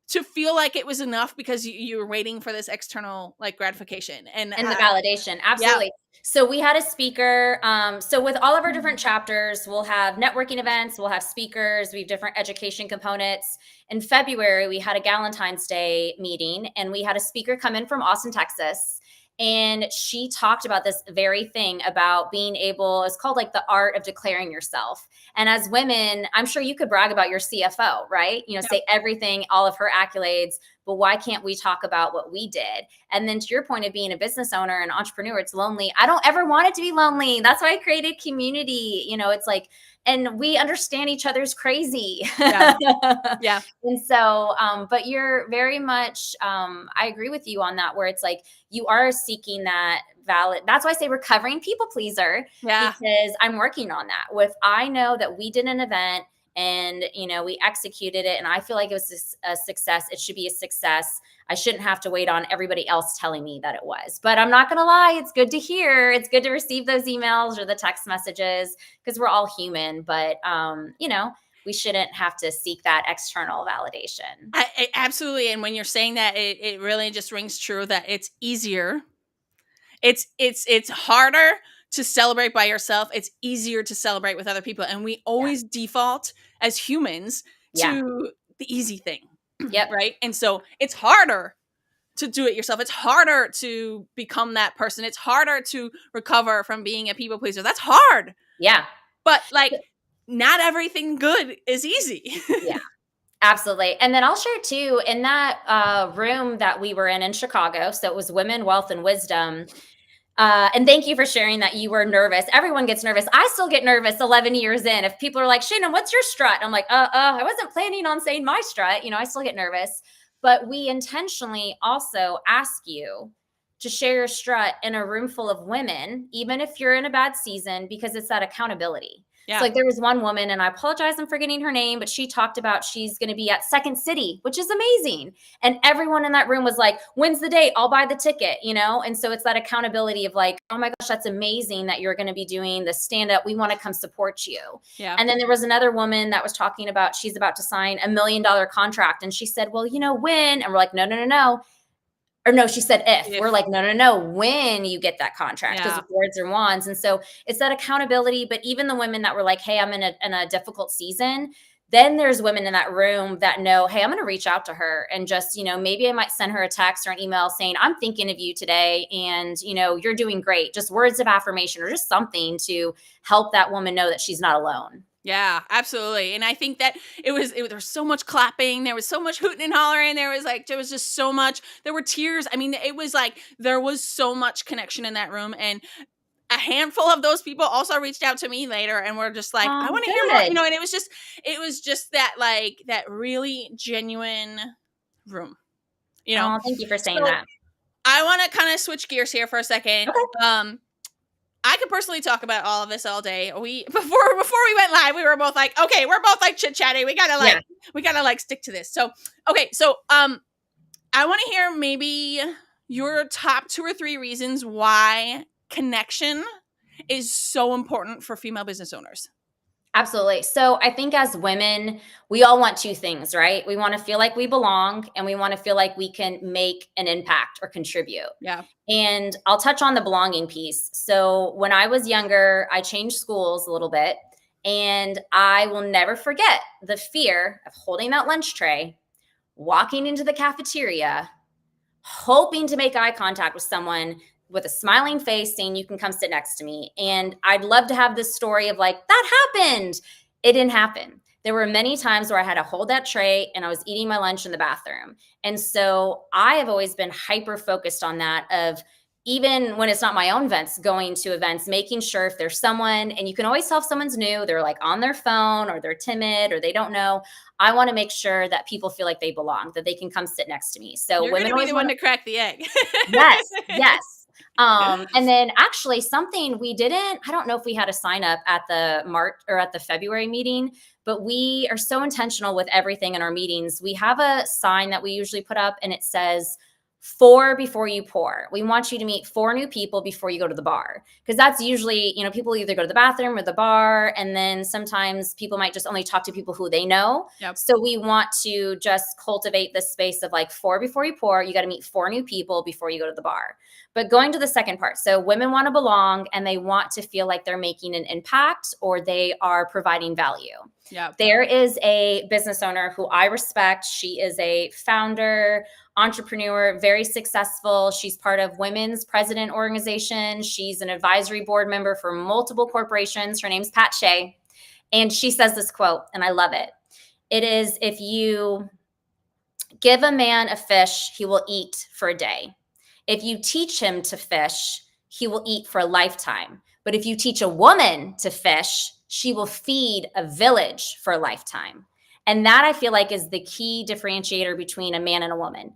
to feel like it was enough because you were waiting for this external like gratification and the validation. Absolutely. So we had a speaker. So with all of our different chapters, we'll have networking events, we'll have speakers, we have different education components. In February, we had a Galentine's Day meeting and we had a speaker come in from Austin, Texas. And she talked about this very thing about being able, it's called like the art of declaring yourself. And as women, I'm sure you could brag about your CFO, right? You know, say everything, all of her accolades, but why can't we talk about what we did? And then to your point of being a business owner and entrepreneur, it's lonely. I don't ever want it to be lonely. That's why I created community. You know, it's like, and we understand each other's crazy. Yeah. And so, but you're very much, I agree with you on that, where it's like, you are seeking that valid. That's why I say recovering people pleaser, because I'm working on that. With, I know that we did an event and, you know, we executed it and I feel like it was a success. It should be a success. I shouldn't have to wait on everybody else telling me that it was. But I'm not going to lie, it's good to hear. It's good to receive those emails or the text messages because we're all human. But, you know, we shouldn't have to seek that external validation. I absolutely. And when you're saying that, it really just rings true that it's easier. It's harder to celebrate by yourself. It's easier to celebrate with other people. And we always default as humans to the easy thing. Right. And so it's harder to do it yourself. It's harder to become that person. It's harder to recover from being a people pleaser. That's hard. Yeah. But like, not everything good is easy. Yeah. Absolutely. And then I'll share too, in that room that we were in Chicago, so it was Women, Wealth, and Wisdom. And thank you for sharing that you were nervous. Everyone gets nervous. I still get nervous 11 years in. If people are like, Shannen, what's your strut? I'm like, I wasn't planning on saying my strut. You know, I still get nervous. But we intentionally also ask you to share your strut in a room full of women, even if you're in a bad season, because it's that accountability. Yeah. So like there was one woman, and I apologize, I'm forgetting her name, but she talked about she's going to be at Second City, which is amazing. And everyone in that room was like, when's the date? I'll buy the ticket, you know? And so it's that accountability of like, oh my gosh, that's amazing that you're going to be doing the stand up. We want to come support you. Yeah. And then there was another woman that was talking about, she's about to sign $1 million contract. And she said, well, you know, when? And we're like, no. Or no, she said if. We're like, no, when you get that contract, because words are wands. And so it's that accountability. But even the women that were like, hey, I'm in a difficult season, then there's women in that room that know, hey, I'm going to reach out to her and just, you know, maybe I might send her a text or an email saying, I'm thinking of you today and, you know, you're doing great. Just words of affirmation or just something to help that woman know that she's not alone. Yeah, absolutely. And I think that there was so much clapping. There was so much hooting and hollering. There was just so much, there were tears. I mean, it was like, there was so much connection in that room. And a handful of those people also reached out to me later and were just like, I want to hear more, you know, and it was just that, like, that really genuine room, you know? Thank you for saying that. I want to kind of switch gears here for a second. Okay. I could personally talk about all of this all day. Before we went live, we were both like, okay, we're both like chit-chatting. We gotta stick to this. So, okay. So, I want to hear maybe your top 2 or 3 reasons why connection is so important for female business owners. Absolutely. So I think as women, we all want 2 things, right? We want to feel like we belong and we want to feel like we can make an impact or contribute. Yeah. And I'll touch on the belonging piece. So when I was younger, I changed schools a little bit, and I will never forget the fear of holding that lunch tray, walking into the cafeteria, hoping to make eye contact with someone with a smiling face saying, you can come sit next to me. And I'd love to have this story of like, that happened. It didn't happen. There were many times where I had to hold that tray and I was eating my lunch in the bathroom. And so I have always been hyper focused on that, of even when it's not my own events, going to events, making sure if there's someone, and you can always tell if someone's new, they're like on their phone or they're timid or they don't know. I want to make sure that people feel like they belong, that they can come sit next to me. So you're women going to be the one wanna, to crack the egg. yes, yes. And then actually something we didn't, I don't know if we had a sign up at the March or at the February meeting, but we are so intentional with everything in our meetings. We have a sign that we usually put up and it says, 4 before you pour. We want you to meet 4 new people before you go to the bar. Because that's usually, people either go to the bathroom or the bar. And then sometimes people might just only talk to people who they know. Yep. So we want to just cultivate this space of like 4 before you pour. You got to meet 4 new people before you go to the bar. But going to the second part. So women want to belong and they want to feel like they're making an impact or they are providing value. Yep. There is a business owner who I respect. She is a founder, entrepreneur, very successful. She's part of Women's President Organization. She's an advisory board member for multiple corporations. Her name's Pat Shea. And she says this quote, and I love it. It is, if you give a man a fish, he will eat for a day. If you teach him to fish, he will eat for a lifetime. But if you teach a woman to fish, she will feed a village for a lifetime. And that I feel like is the key differentiator between a man and a woman.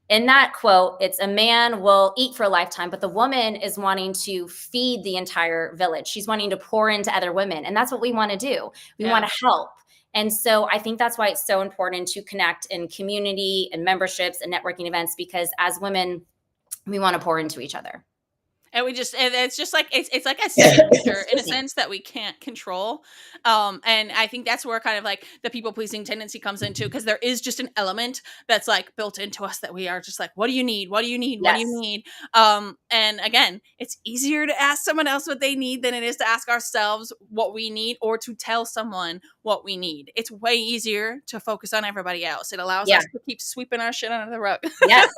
In that quote, it's a man will eat for a lifetime, but the woman is wanting to feed the entire village. She's wanting to pour into other women. And that's what we want to do. We want to help. And so I think that's why it's so important to connect in community and memberships and networking events, because as women, we want to pour into each other. And it's just like, it's like a signature in a sense that we can't control. And I think that's where kind of like the people pleasing tendency comes into, because there is just an element that's like built into us that we are just like, what do you need? What do you need? What do you need? And again, it's easier to ask someone else what they need than it is to ask ourselves what we need or to tell someone what we need. It's way easier to focus on everybody else. It allows us to keep sweeping our shit under the rug. Yes.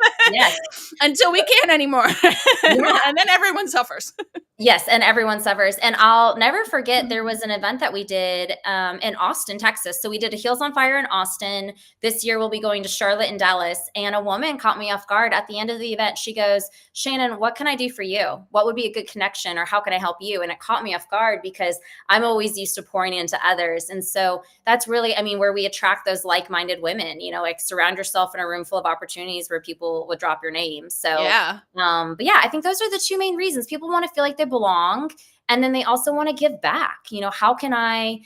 Until we can't anymore. And then everyone suffers. Yes, and everyone suffers. And I'll never forget, there was an event that we did in Austin, Texas. So we did a Heels on Fire in Austin. This year we'll be going to Charlotte and Dallas. And a woman caught me off guard at the end of the event. She goes, Shannen, what can I do for you? What would be a good connection, or how can I help you? And it caught me off guard because I'm always used to pouring into others. And so that's really, where we attract those like-minded women, like surround yourself in a room full of opportunities where people would drop your name. So, but yeah, I think those are the 2 main reasons. People want to feel like they belong. And then they also want to give back. How can I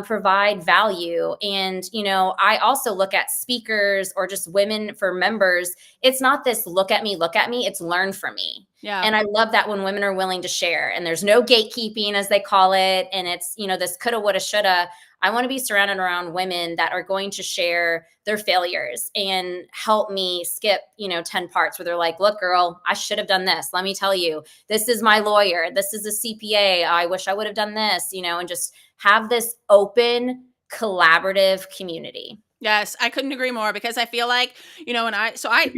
provide value? And, I also look at speakers or just women for members. It's not this look at me. It's learn from me. Yeah. And I love that when women are willing to share and there's no gatekeeping, as they call it. And it's, this coulda, woulda, shoulda. I want to be surrounded around women that are going to share their failures and help me skip, 10 parts where they're like, look, girl, I should have done this. Let me tell you, this is my lawyer. This is a CPA. I wish I would have done this, and just have this open, collaborative community. Yes, I couldn't agree more, because I feel like, I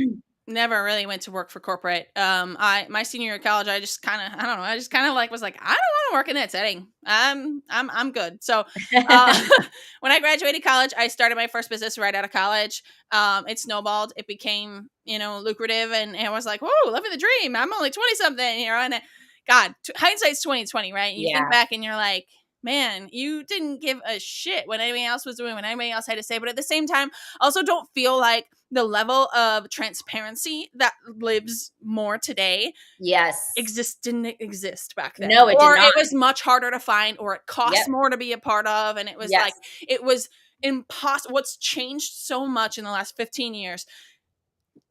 never really went to work for corporate. My senior year of college, I just kind of like was like, I don't want to work in that setting. I'm good. So when I graduated college, I started my first business right out of college. It snowballed. It became, lucrative, and I was like, whoa, living the dream. I'm only 20 something, and God, hindsight's 2020, right? And you think back and you're like, man, you didn't give a shit what anybody else was doing, what anybody else had to say. But at the same time, also don't feel like the level of transparency that lives more today didn't exist back then. No, it did not. It was much harder to find, or it cost more to be a part of. And it was like, it was impossible. What's changed so much in the last 15 years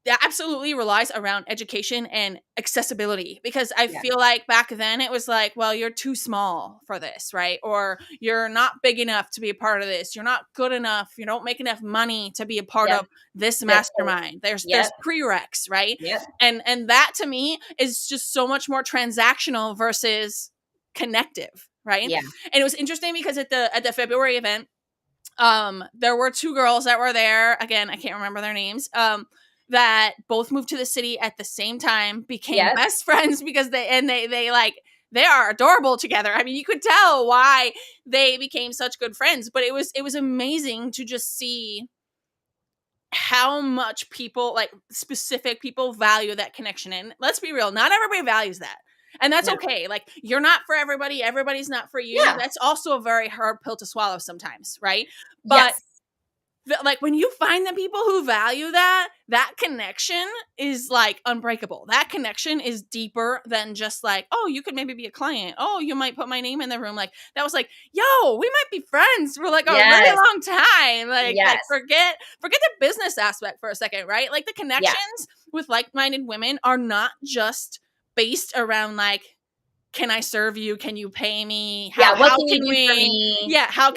that absolutely relies around education and accessibility, because I feel like back then it was like, well, you're too small for this, right? Or you're not big enough to be a part of this. You're not good enough. You don't make enough money to be a part of this mastermind. There's prereqs, right? And that to me is just so much more transactional versus connective, right? And it was interesting because at the February event, there were 2 girls that were there. Again, I can't remember their names. that both moved to the city at the same time, became best friends because they are adorable together. I mean, you could tell why they became such good friends, but it was amazing to just see how much people, like specific people, value that connection. And let's be real, not everybody values that. And that's okay. Like, you're not for everybody. Everybody's not for you. Yeah. That's also a very hard pill to swallow sometimes, right? But like, when you find the people who value that connection is like unbreakable. That connection is deeper than just like, oh, you could maybe be a client. Oh, you might put my name in the room. Like, that was like, yo, we might be friends for like a really long time. Like forget the business aspect for a second, right? Like, the connections with like-minded women are not just based around like, can I serve you? Can you pay me? What can you do for me? How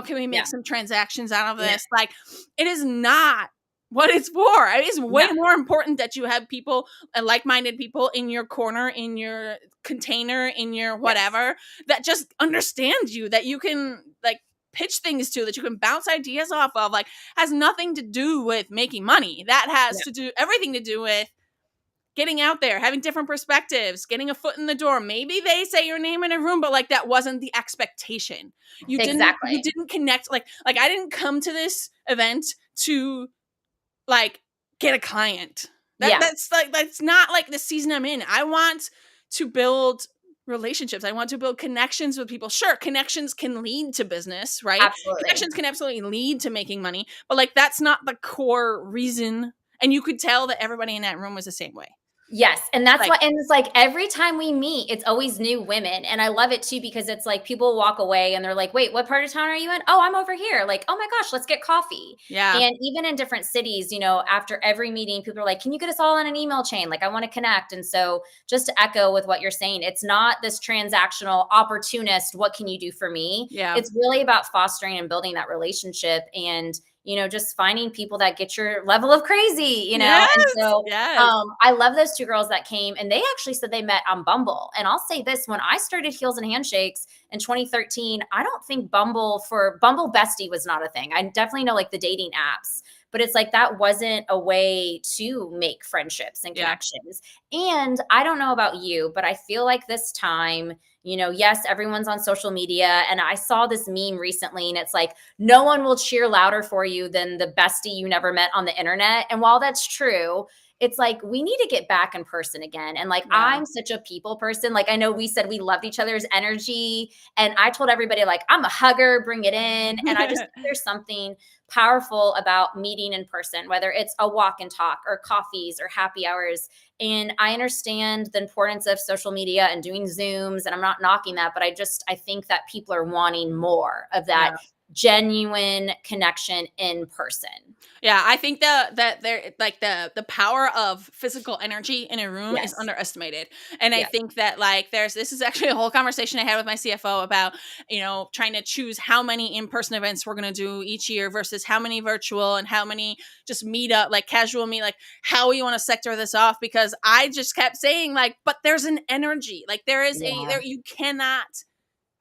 can we make some transactions out of this? Like, it is not what it's for. It is way more important that you have people, like-minded people in your corner, in your container, in your whatever, that just understand you, that you can like pitch things to, that you can bounce ideas off of. Like, has nothing to do with making money. That has to do everything to do with getting out there, having different perspectives, getting a foot in the door. Maybe they say your name in a room, but like, that wasn't the expectation. You didn't connect. Like I didn't come to this event to like get a client. That's not like the season I'm in. I want to build relationships. I want to build connections with people. Sure, connections can lead to business, right? Absolutely. Connections can absolutely lead to making money, but like, that's not the core reason. And you could tell that everybody in that room was the same way. Yes. And that's and it's like, every time we meet, it's always new women. And I love it too, because it's like, people walk away and they're like, wait, what part of town are you in? Oh, I'm over here. Like, oh my gosh, let's get coffee. Yeah. And even in different cities, you know, after every meeting, people are like, can you get us all on an email chain? Like, I want to connect. And so, just to echo with what you're saying, it's not this transactional opportunist, what can you do for me? Yeah. It's really about fostering and building that relationship, and you know, just finding people that get your level of crazy, you know? Yes, and so yes. I love those two girls that came, and they actually said they met on Bumble. And I'll say this, when I started Heels and Handshakes in 2013, I don't think Bumble Bestie was not a thing. I definitely know like the dating apps, but it's like, that wasn't a way to make friendships and connections. And I don't know about you, but I feel like this time, you know, yes, everyone's on social media. And I saw this meme recently, and it's like, no one will cheer louder for you than the bestie you never met on the internet. And while that's true, it's like, we need to get back in person again. And like, I'm such a people person. Like, I know we said we loved each other's energy, and I told everybody, like, I'm a hugger, bring it in. And I just think there's something powerful about meeting in person, whether it's a walk and talk or coffees or happy hours. And I understand the importance of social media and doing Zooms, and I'm not knocking that, but I think that people are wanting more of that genuine connection in person. Yeah, I think that there, like, the power of physical energy in a room is underestimated. And I think that like, this is actually a whole conversation I had with my CFO about, you know, trying to choose how many in-person events we're going to do each year versus how many virtual, and how many just meet up, like casual meet, like how we want to sector this off. Because I just kept saying like, but there's an energy, like there is you cannot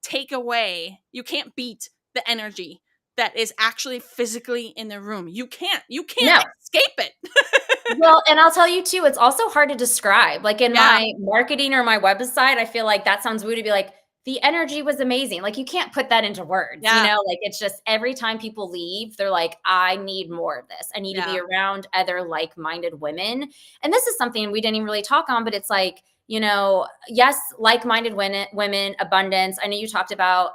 take away, you can't beat the energy that is actually physically in the room. You can't escape it. Well, and I'll tell you too, it's also hard to describe. Like, in my marketing or my website, I feel like that sounds weird to be like, the energy was amazing. Like, you can't put that into words, you know? Like, it's just, every time people leave, they're like, I need more of this. I need to be around other like-minded women. And this is something we didn't even really talk on, but it's like, you know, yes, like-minded women, abundance. I know you talked about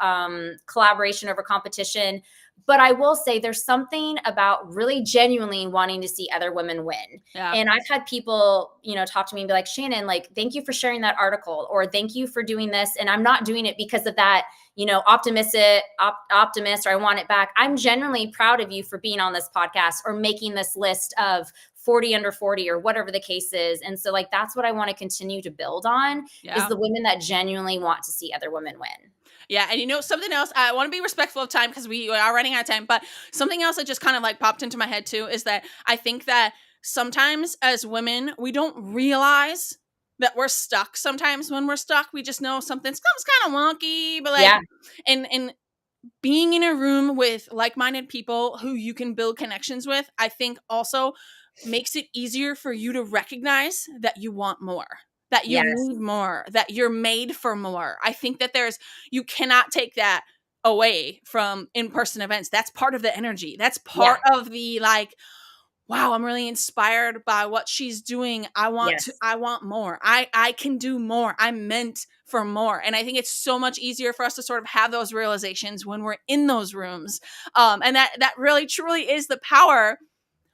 collaboration over competition, but I will say there's something about really genuinely wanting to see other women win. And I've had people, you know, talk to me and be like, Shannen, like, thank you for sharing that article, or thank you for doing this. And I'm not doing it because of that, you know, optimist, or I want it back. I'm genuinely proud of you for being on this podcast or making this list of 40 under 40 or whatever the case is. And so like, that's what I want to continue to build on is the women that genuinely want to see other women win. Yeah. And you know, something else, I want to be respectful of time because we are running out of time, but something else that just kind of like popped into my head too is that I think that sometimes as women, we don't realize that we're stuck. Sometimes when we're stuck, we just know something's kind of wonky, but like, and being in a room with like-minded people who you can build connections with, I think also makes it easier for you to recognize that you want more, that you Yes. need more, that you're made for more. I think that you cannot take that away from in-person events. That's part of the energy. That's part of the like, wow, I'm really inspired by what she's doing. I want more. I can do more. I'm meant for more. And I think it's so much easier for us to sort of have those realizations when we're in those rooms. And that really truly is the power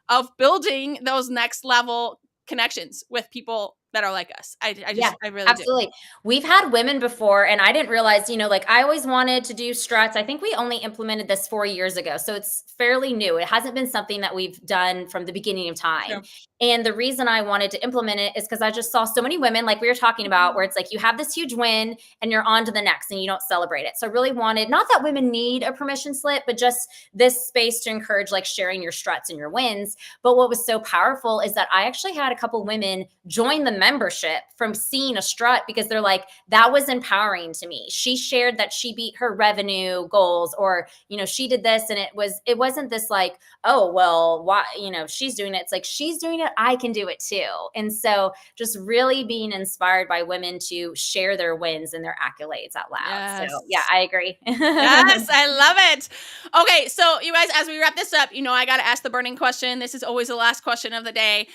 of building those next level connections with people that are like us. I really absolutely. do. We've had women before, and I didn't realize, like I always wanted to do struts. I think we only implemented this 4 years ago. So it's fairly new. It hasn't been something that we've done from the beginning of time. Yeah. And the reason I wanted to implement it is because I just saw so many women, like we were talking about, where it's like you have this huge win and you're on to the next and you don't celebrate it. So I really wanted, not that women need a permission slip, but just this space to encourage like sharing your struts and your wins. But what was so powerful is that I actually had a couple women join the membership from seeing a strut because they're like, that was empowering to me. She shared that she beat her revenue goals, or, she did this, and it wasn't this like, oh, well, why, she's doing it. It's like, she's doing it, I can do it too. And so just really being inspired by women to share their wins and their accolades out loud. Yes. So yeah, I agree. Yes, I love it. Okay, so you guys, as we wrap this up, I got to ask the burning question. This is always the last question of the day.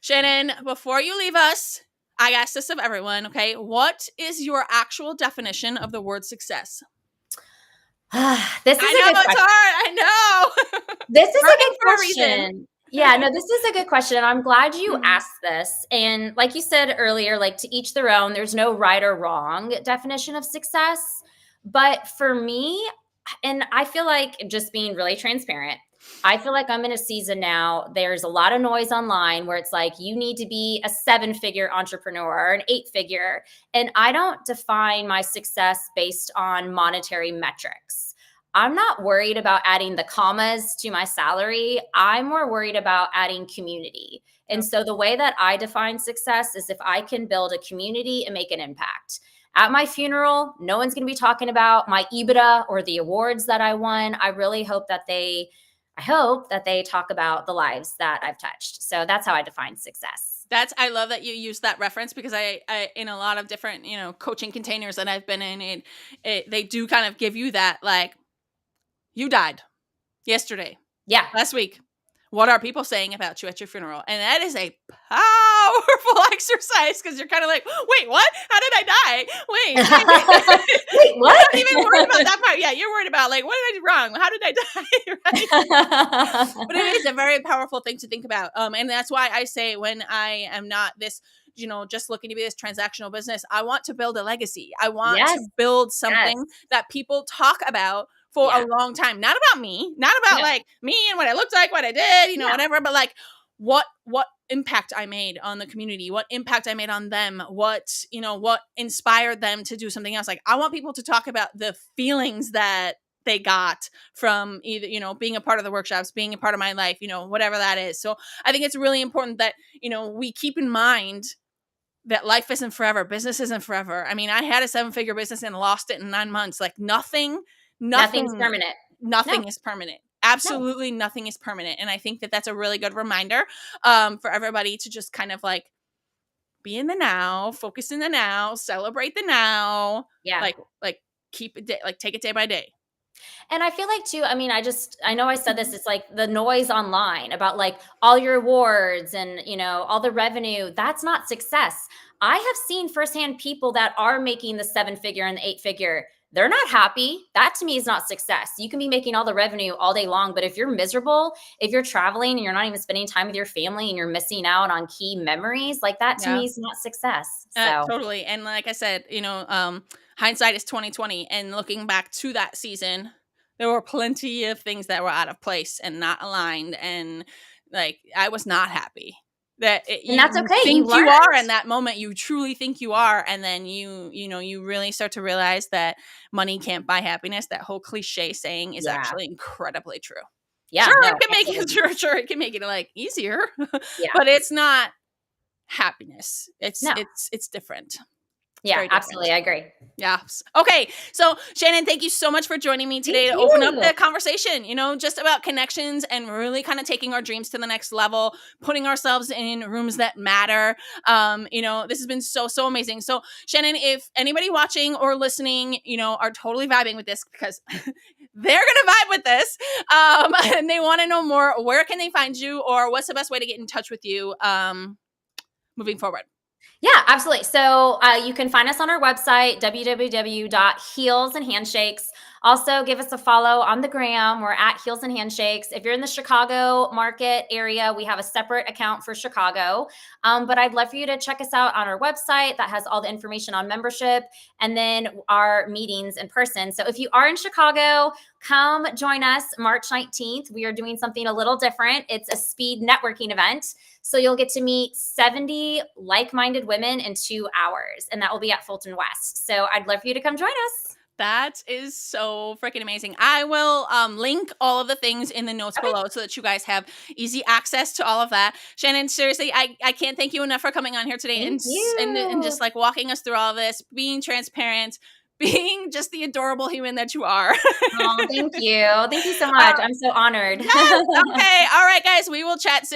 Shannen, before you leave us, I ask this of everyone, okay? What is your actual definition of the word success? This is a good question. It's hard. I know. This is a good question. Yeah, no, this is a good question. And I'm glad you asked this. And like you said earlier, like to each their own, there's no right or wrong definition of success. But for me, and I feel like just being really transparent, I feel like I'm in a season now. There's a lot of noise online where it's like, you need to be a 7-figure entrepreneur or an 8-figure. And I don't define my success based on monetary metrics. I'm not worried about adding the commas to my salary. I'm more worried about adding community. And so the way that I define success is if I can build a community and make an impact. At my funeral, no one's going to be talking about my EBITDA or the awards that I won. I really hope that they talk about the lives that I've touched. So that's how I define success. I love that you use that reference because I in a lot of different, coaching containers that I've been in, they do kind of give you that, like, you died yesterday. Yeah. Last week. What are people saying about you at your funeral? And that is a powerful exercise because you're kind of like, wait, what? How did I die? Wait, wait, what? You're not even worried about that part. Yeah, you're worried about like, what did I do wrong? How did I die? Right? But it is a very powerful thing to think about. And that's why I say when I am not this, just looking to be this transactional business, I want to build a legacy. I want to build something that people talk about for a long time. Not about me, not about like me and what I looked like, what I did, whatever, but like what impact I made on the community, what impact I made on them, what inspired them to do something else. Like I want people to talk about the feelings that they got from either, being a part of the workshops, being a part of my life, whatever that is. So I think it's really important that, we keep in mind that life isn't forever. Business isn't forever. I mean, I had a 7-figure business and lost it in 9 months. Like nothing's permanent. Nothing is permanent. Absolutely nothing is permanent. And I think that that's a really good reminder for everybody to just kind of like be in the now, focus in the now, celebrate the now. Yeah. Like keep it, like take it day by day. And I feel like too, I mean, I know I said this, it's like the noise online about like all your awards and, all the revenue, that's not success. I have seen firsthand people that are making the 7-figure and the 8-figure. They're not happy. That to me is not success. You can be making all the revenue all day long, but if you're miserable, if you're traveling and you're not even spending time with your family and you're missing out on key memories, like that to me is not success. So totally. And like I said, hindsight is 2020. And looking back to that season, there were plenty of things that were out of place and not aligned. And like, I was not happy. And that's okay. You are in that moment. You truly think you are. And then you really start to realize that money can't buy happiness. That whole cliche saying is actually incredibly true. Yeah. Sure, it can make it, it can make it like easier, but it's not happiness. It's different. Yeah, absolutely. I agree. Yeah. Okay. So Shannen, thank you so much for joining me today to open up the conversation, just about connections and really kind of taking our dreams to the next level, putting ourselves in rooms that matter. This has been so, so amazing. So Shannen, if anybody watching or listening, are totally vibing with this because they're going to vibe with this, and they want to know more, where can they find you or what's the best way to get in touch with you moving forward? Yeah, absolutely. So you can find us on our website, www.heelsandhandshakes. Also, give us a follow on the gram. We're at Heels and Handshakes. If you're in the Chicago market area, we have a separate account for Chicago. But I'd love for you to check us out on our website that has all the information on membership and then our meetings in person. So if you are in Chicago, come join us March 19th. We are doing something a little different. It's a speed networking event. So you'll get to meet 70 like-minded women in 2 hours, and that will be at Fulton West. So I'd love for you to come join us. That is so freaking amazing. I will link all of the things in the notes below so that you guys have easy access to all of that. Shannen, seriously, I can't thank you enough for coming on here today and just like walking us through all of this, being transparent, being just the adorable human that you are. Oh, thank you. Thank you so much. I'm so honored. Yes, okay. All right, guys. We will chat soon.